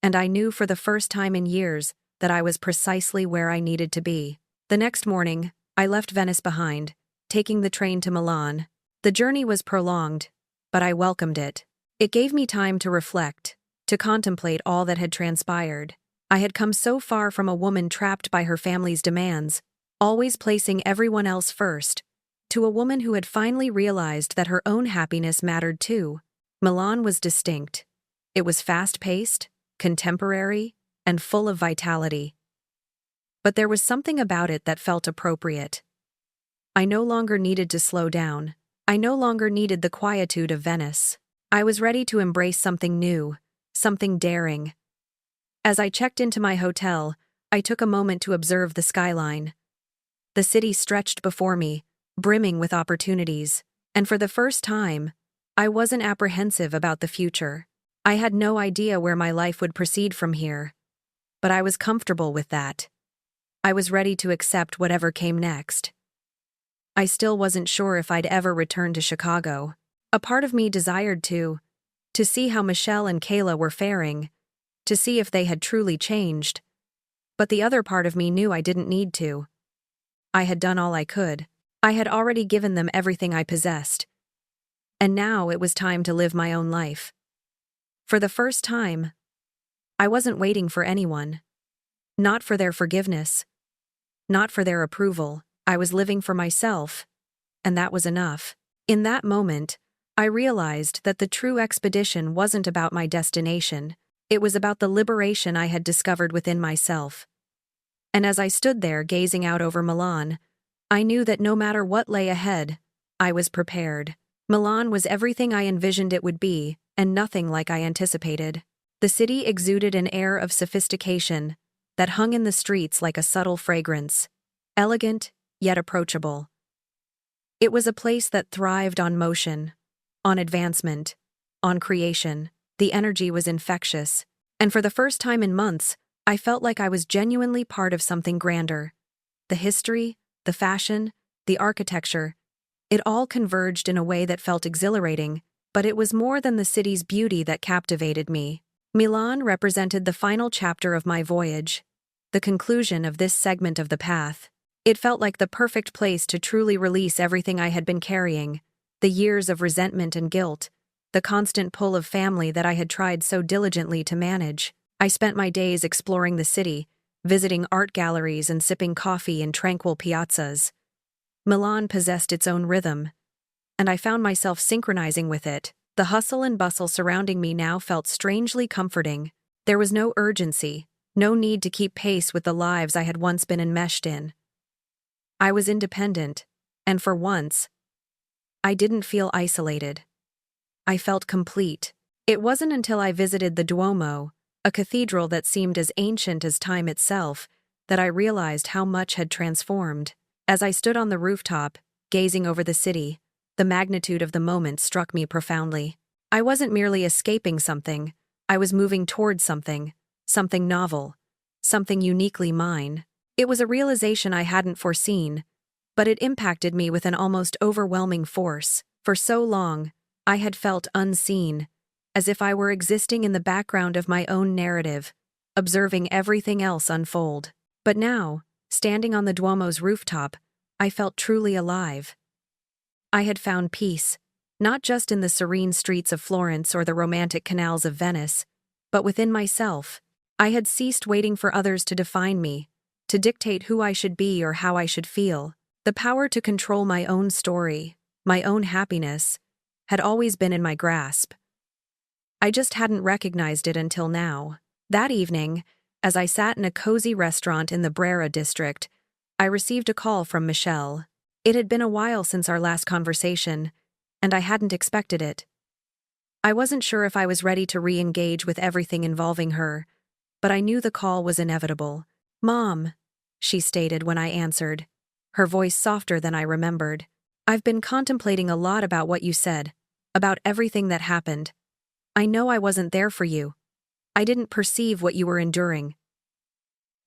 Speaker 1: and I knew for the first time in years that I was precisely where I needed to be. The next morning, I left Venice behind, taking the train to Milan. The journey was prolonged, but I welcomed it. It gave me time to reflect, to contemplate all that had transpired. I had come so far from a woman trapped by her family's demands, always placing everyone else first, to a woman who had finally realized that her own happiness mattered too. Milan was distinct. It was fast-paced, contemporary, and full of vitality. But there was something about it that felt appropriate. I no longer needed to slow down. I no longer needed the quietude of Venice. I was ready to embrace something new, something daring. As I checked into my hotel, I took a moment to observe the skyline. The city stretched before me, brimming with opportunities, and for the first time, I wasn't apprehensive about the future. I had no idea where my life would proceed from here, but I was comfortable with that. I was ready to accept whatever came next. I still wasn't sure if I'd ever return to Chicago. A part of me desired to see how Michelle and Kayla were faring, to see if they had truly changed. But the other part of me knew I didn't need to. I had done all I could. I had already given them everything I possessed. And now it was time to live my own life. For the first time, I wasn't waiting for anyone. Not for their forgiveness. Not for their approval. I was living for myself, and that was enough. In that moment, I realized that the true expedition wasn't about my destination. It was about the liberation I had discovered within myself. And as I stood there gazing out over Milan, I knew that no matter what lay ahead, I was prepared. Milan was everything I envisioned it would be, and nothing like I anticipated. The city exuded an air of sophistication that hung in the streets like a subtle fragrance, elegant yet approachable. It was a place that thrived on motion, on advancement, on creation. The energy was infectious, and for the first time in months, I felt like I was genuinely part of something grander. The history, the fashion, the architecture, it all converged in a way that felt exhilarating, but it was more than the city's beauty that captivated me. Milan represented the final chapter of my voyage, the conclusion of this segment of the path. It felt like the perfect place to truly release everything I had been carrying, the years of resentment and guilt, the constant pull of family that I had tried so diligently to manage. I spent my days exploring the city, visiting art galleries and sipping coffee in tranquil piazzas. Milan possessed its own rhythm, and I found myself synchronizing with it. The hustle and bustle surrounding me now felt strangely comforting. There was no urgency, no need to keep pace with the lives I had once been enmeshed in. I was independent, and for once, I didn't feel isolated. I felt complete. It wasn't until I visited the Duomo, a cathedral that seemed as ancient as time itself, that I realized how much had transformed. As I stood on the rooftop, gazing over the city, the magnitude of the moment struck me profoundly. I wasn't merely escaping something, I was moving towards something novel, something uniquely mine. It was a realization I hadn't foreseen, but it impacted me with an almost overwhelming force. For so long, I had felt unseen, as if I were existing in the background of my own narrative, observing everything else unfold. But now, standing on the Duomo's rooftop, I felt truly alive. I had found peace, not just in the serene streets of Florence or the romantic canals of Venice, but within myself. I had ceased waiting for others to define me, to dictate who I should be or how I should feel. The power to control my own story, my own happiness, had always been in my grasp. I just hadn't recognized it until now. That evening, as I sat in a cozy restaurant in the Brera district, I received a call from Michelle. It had been a while since our last conversation, and I hadn't expected it. I wasn't sure if I was ready to re-engage with everything involving her, but I knew the call was inevitable. "Mom," she stated when I answered, her voice softer than I remembered. "I've been contemplating a lot about what you said, about everything that happened. I know I wasn't there for you. I didn't perceive what you were enduring.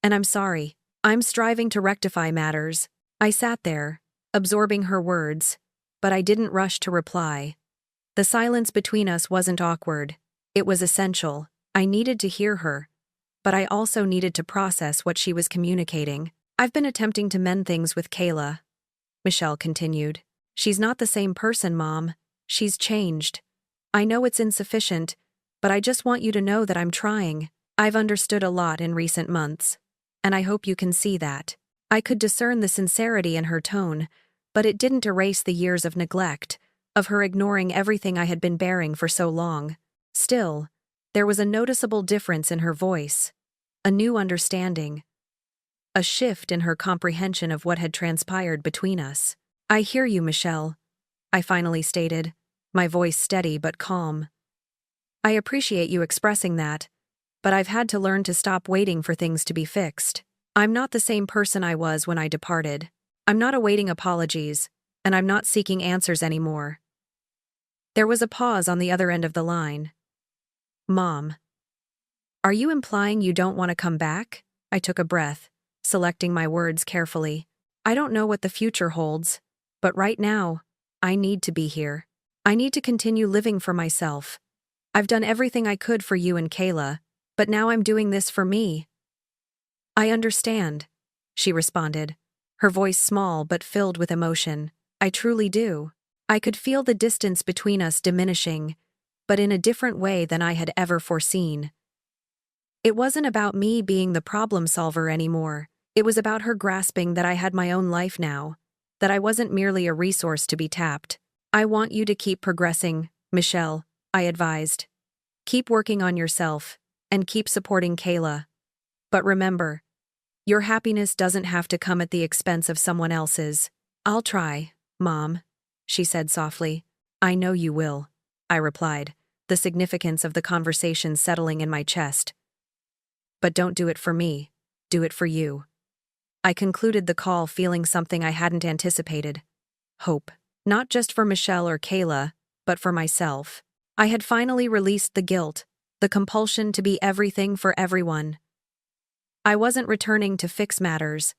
Speaker 1: And I'm sorry. I'm striving to rectify matters." I sat there, absorbing her words, but I didn't rush to reply. The silence between us wasn't awkward. It was essential. I needed to hear her, but I also needed to process what she was communicating. "I've been attempting to mend things with Kayla," Michelle continued. "She's not the same person, Mom. She's changed. I know it's insufficient, but I just want you to know that I'm trying. I've understood a lot in recent months, and I hope you can see that." I could discern the sincerity in her tone, but it didn't erase the years of neglect, of her ignoring everything I had been bearing for so long. Still, there was a noticeable difference in her voice, a new understanding, a shift in her comprehension of what had transpired between us. "I hear you, Michelle," I finally stated, my voice steady but calm. "I appreciate you expressing that, but I've had to learn to stop waiting for things to be fixed. I'm not the same person I was when I departed. I'm not awaiting apologies, and I'm not seeking answers anymore." There was a pause on the other end of the line. "Mom, are you implying you don't want to come back?" I took a breath, selecting my words carefully. "I don't know what the future holds, but right now, I need to be here. I need to continue living for myself. I've done everything I could for you and Kayla, but now I'm doing this for me." "I understand," she responded, her voice small but filled with emotion. "I truly do." I could feel the distance between us diminishing, but in a different way than I had ever foreseen. It wasn't about me being the problem solver anymore. It was about her grasping that I had my own life now, that I wasn't merely a resource to be tapped. "I want you to keep progressing, Michelle," I advised. "Keep working on yourself, and keep supporting Kayla. But remember, your happiness doesn't have to come at the expense of someone else's." "I'll try, Mom," she said softly. "I know you will," I replied, the significance of the conversation settling in my chest. "But don't do it for me, do it for you." I concluded the call feeling something I hadn't anticipated. Hope. Not just for Michelle or Kayla, but for myself. I had finally released the guilt, the compulsion to be everything for everyone. I wasn't returning to fix matters.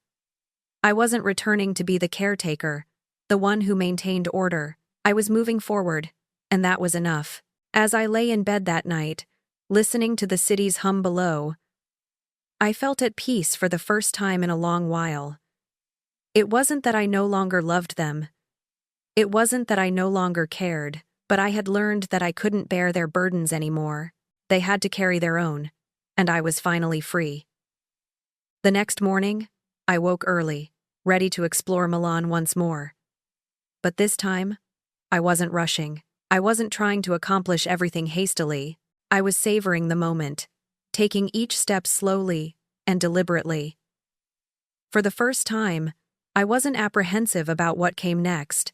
Speaker 1: I wasn't returning to be the caretaker, the one who maintained order. I was moving forward, and that was enough. As I lay in bed that night, listening to the city's hum below, I felt at peace for the first time in a long while. It wasn't that I no longer loved them. It wasn't that I no longer cared, but I had learned that I couldn't bear their burdens anymore. They had to carry their own, and I was finally free. The next morning, I woke early, ready to explore Milan once more. But this time, I wasn't rushing. I wasn't trying to accomplish everything hastily. I was savoring the moment, taking each step slowly and deliberately. For the first time, I wasn't apprehensive about what came next.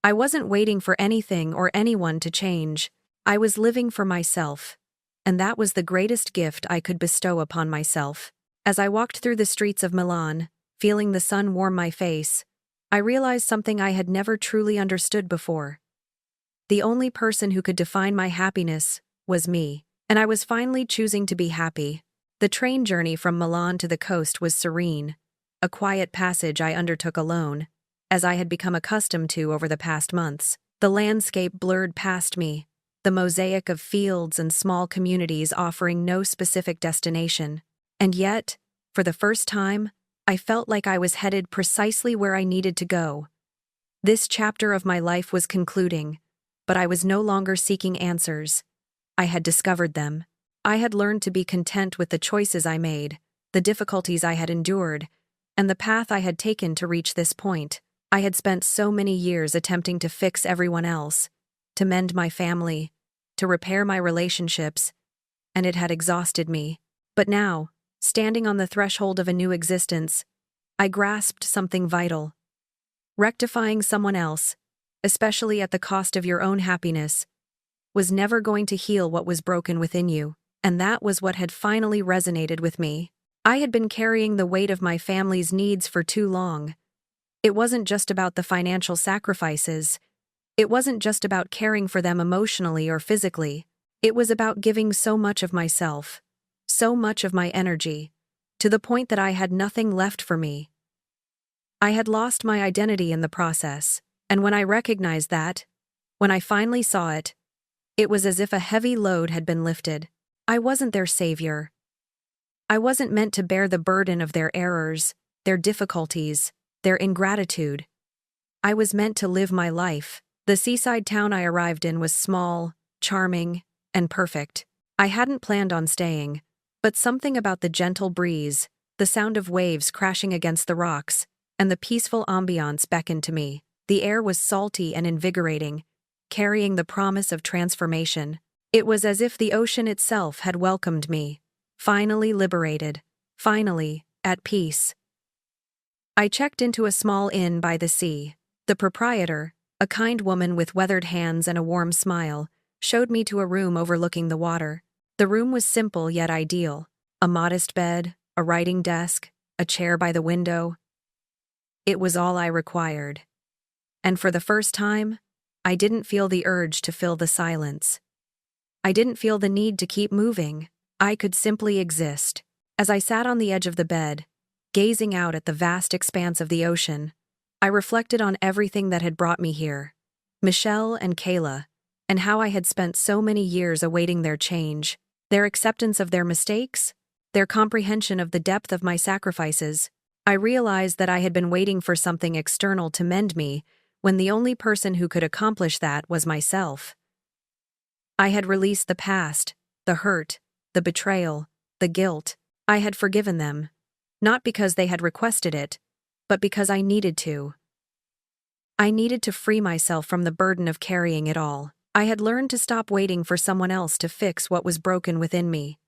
Speaker 1: I wasn't waiting for anything or anyone to change. I was living for myself, and that was the greatest gift I could bestow upon myself. As I walked through the streets of Milan, feeling the sun warm my face, I realized something I had never truly understood before. The only person who could define my happiness was me, and I was finally choosing to be happy. The train journey from Milan to the coast was serene, a quiet passage I undertook alone, as I had become accustomed to over the past months. The landscape blurred past me, the mosaic of fields and small communities offering no specific destination. And yet, for the first time, I felt like I was headed precisely where I needed to go. This chapter of my life was concluding, but I was no longer seeking answers. I had discovered them. I had learned to be content with the choices I made, the difficulties I had endured, and the path I had taken to reach this point. I had spent so many years attempting to fix everyone else, to mend my family, to repair my relationships, and it had exhausted me. But now, standing on the threshold of a new existence, I grasped something vital. Rectifying someone else, especially at the cost of your own happiness, was never going to heal what was broken within you, and that was what had finally resonated with me. I had been carrying the weight of my family's needs for too long. It wasn't just about the financial sacrifices. It wasn't just about caring for them emotionally or physically. It was about giving so much of myself, so much of my energy, to the point that I had nothing left for me. I had lost my identity in the process, and when I recognized that, when I finally saw it, it was as if a heavy load had been lifted. I wasn't their savior. I wasn't meant to bear the burden of their errors, their difficulties, their ingratitude. I was meant to live my life. The seaside town I arrived in was small, charming, and perfect. I hadn't planned on staying, but something about the gentle breeze, the sound of waves crashing against the rocks, and the peaceful ambiance beckoned to me. The air was salty and invigorating, carrying the promise of transformation. It was as if the ocean itself had welcomed me, finally liberated, finally at peace. I checked into a small inn by the sea. The proprietor, a kind woman with weathered hands and a warm smile, showed me to a room overlooking the water. The room was simple yet ideal. A modest bed, a writing desk, a chair by the window. It was all I required. And for the first time, I didn't feel the urge to fill the silence. I didn't feel the need to keep moving. I could simply exist. As I sat on the edge of the bed, gazing out at the vast expanse of the ocean, I reflected on everything that had brought me here. Michelle and Kayla, and how I had spent so many years awaiting their change, their acceptance of their mistakes, their comprehension of the depth of my sacrifices. I realized that I had been waiting for something external to mend me, when the only person who could accomplish that was myself. I had released the past, the hurt, the betrayal, the guilt. I had forgiven them, not because they had requested it, but because I needed to. I needed to free myself from the burden of carrying it all. I had learned to stop waiting for someone else to fix what was broken within me.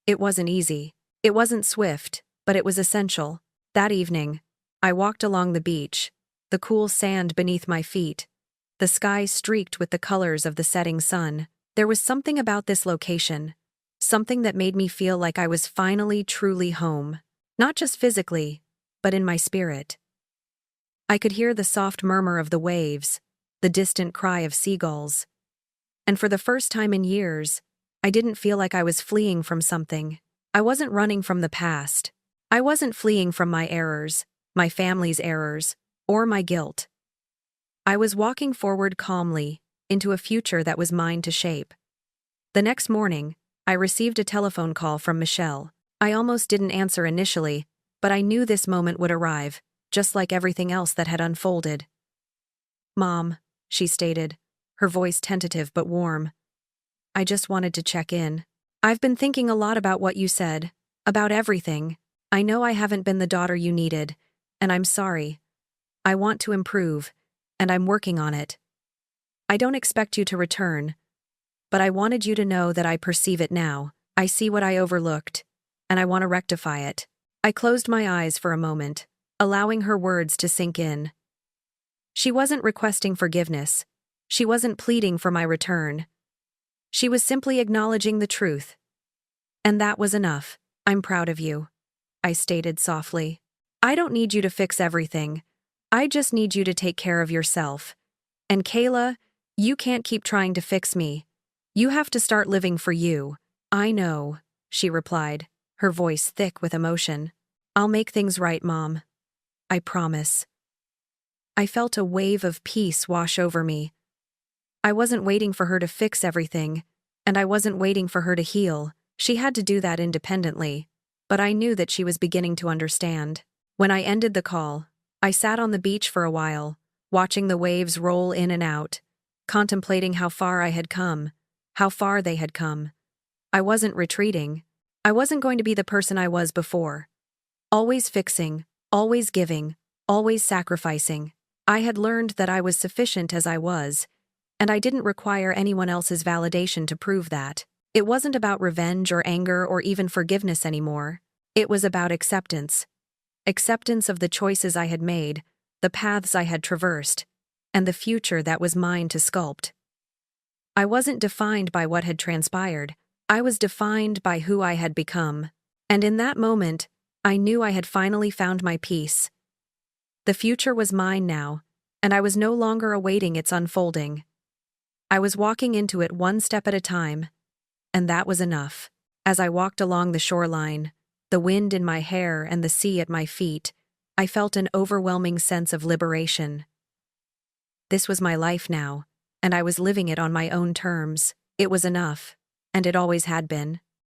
Speaker 1: It wasn't easy. It wasn't swift, but it was essential. That evening, I walked along the beach, the cool sand beneath my feet, the sky streaked with the colors of the setting sun. There was something about this location, something that made me feel like I was finally truly home, not just physically, but in my spirit. I could hear the soft murmur of the waves, the distant cry of seagulls. And for the first time in years, I didn't feel like I was fleeing from something. I wasn't running from the past. I wasn't fleeing from my errors, my family's errors, or my guilt. I was walking forward calmly, into a future that was mine to shape. The next morning, I received a telephone call from Michelle. I almost didn't answer initially, but I knew this moment would arrive, just like everything else that had unfolded. "Mom," she stated, her voice tentative but warm. "I just wanted to check in. I've been thinking a lot about what you said, about everything. I know I haven't been the daughter you needed, and I'm sorry. I want to improve, and I'm working on it. I don't expect you to return, but I wanted you to know that I perceive it now. I see what I overlooked, and I want to rectify it." I closed my eyes for a moment, allowing her words to sink in. She wasn't requesting forgiveness. She wasn't pleading for my return. She was simply acknowledging the truth. And that was enough. I'm proud of you, I stated softly. I don't need you to fix everything. I just need you to take care of yourself. And Kayla, you can't keep trying to fix me. You have to start living for you. I know, she replied, her voice thick with emotion. I'll make things right, Mom. I promise. I felt a wave of peace wash over me. I wasn't waiting for her to fix everything, and I wasn't waiting for her to heal. She had to do that independently. But I knew that she was beginning to understand. When I ended the call, I sat on the beach for a while, watching the waves roll in and out, contemplating how far I had come, how far they had come. I wasn't retreating. I wasn't going to be the person I was before. Always fixing, always giving, always sacrificing. I had learned that I was sufficient as I was, and I didn't require anyone else's validation to prove that. It wasn't about revenge or anger or even forgiveness anymore. It was about acceptance. Acceptance of the choices I had made, the paths I had traversed, and the future that was mine to sculpt. I wasn't defined by what had transpired. I was defined by who I had become. And in that moment, I knew I had finally found my peace. The future was mine now, and I was no longer awaiting its unfolding. I was walking into it one step at a time, and that was enough. As I walked along the shoreline, the wind in my hair and the sea at my feet, I felt an overwhelming sense of liberation. This was my life now, and I was living it on my own terms. It was enough, and it always had been.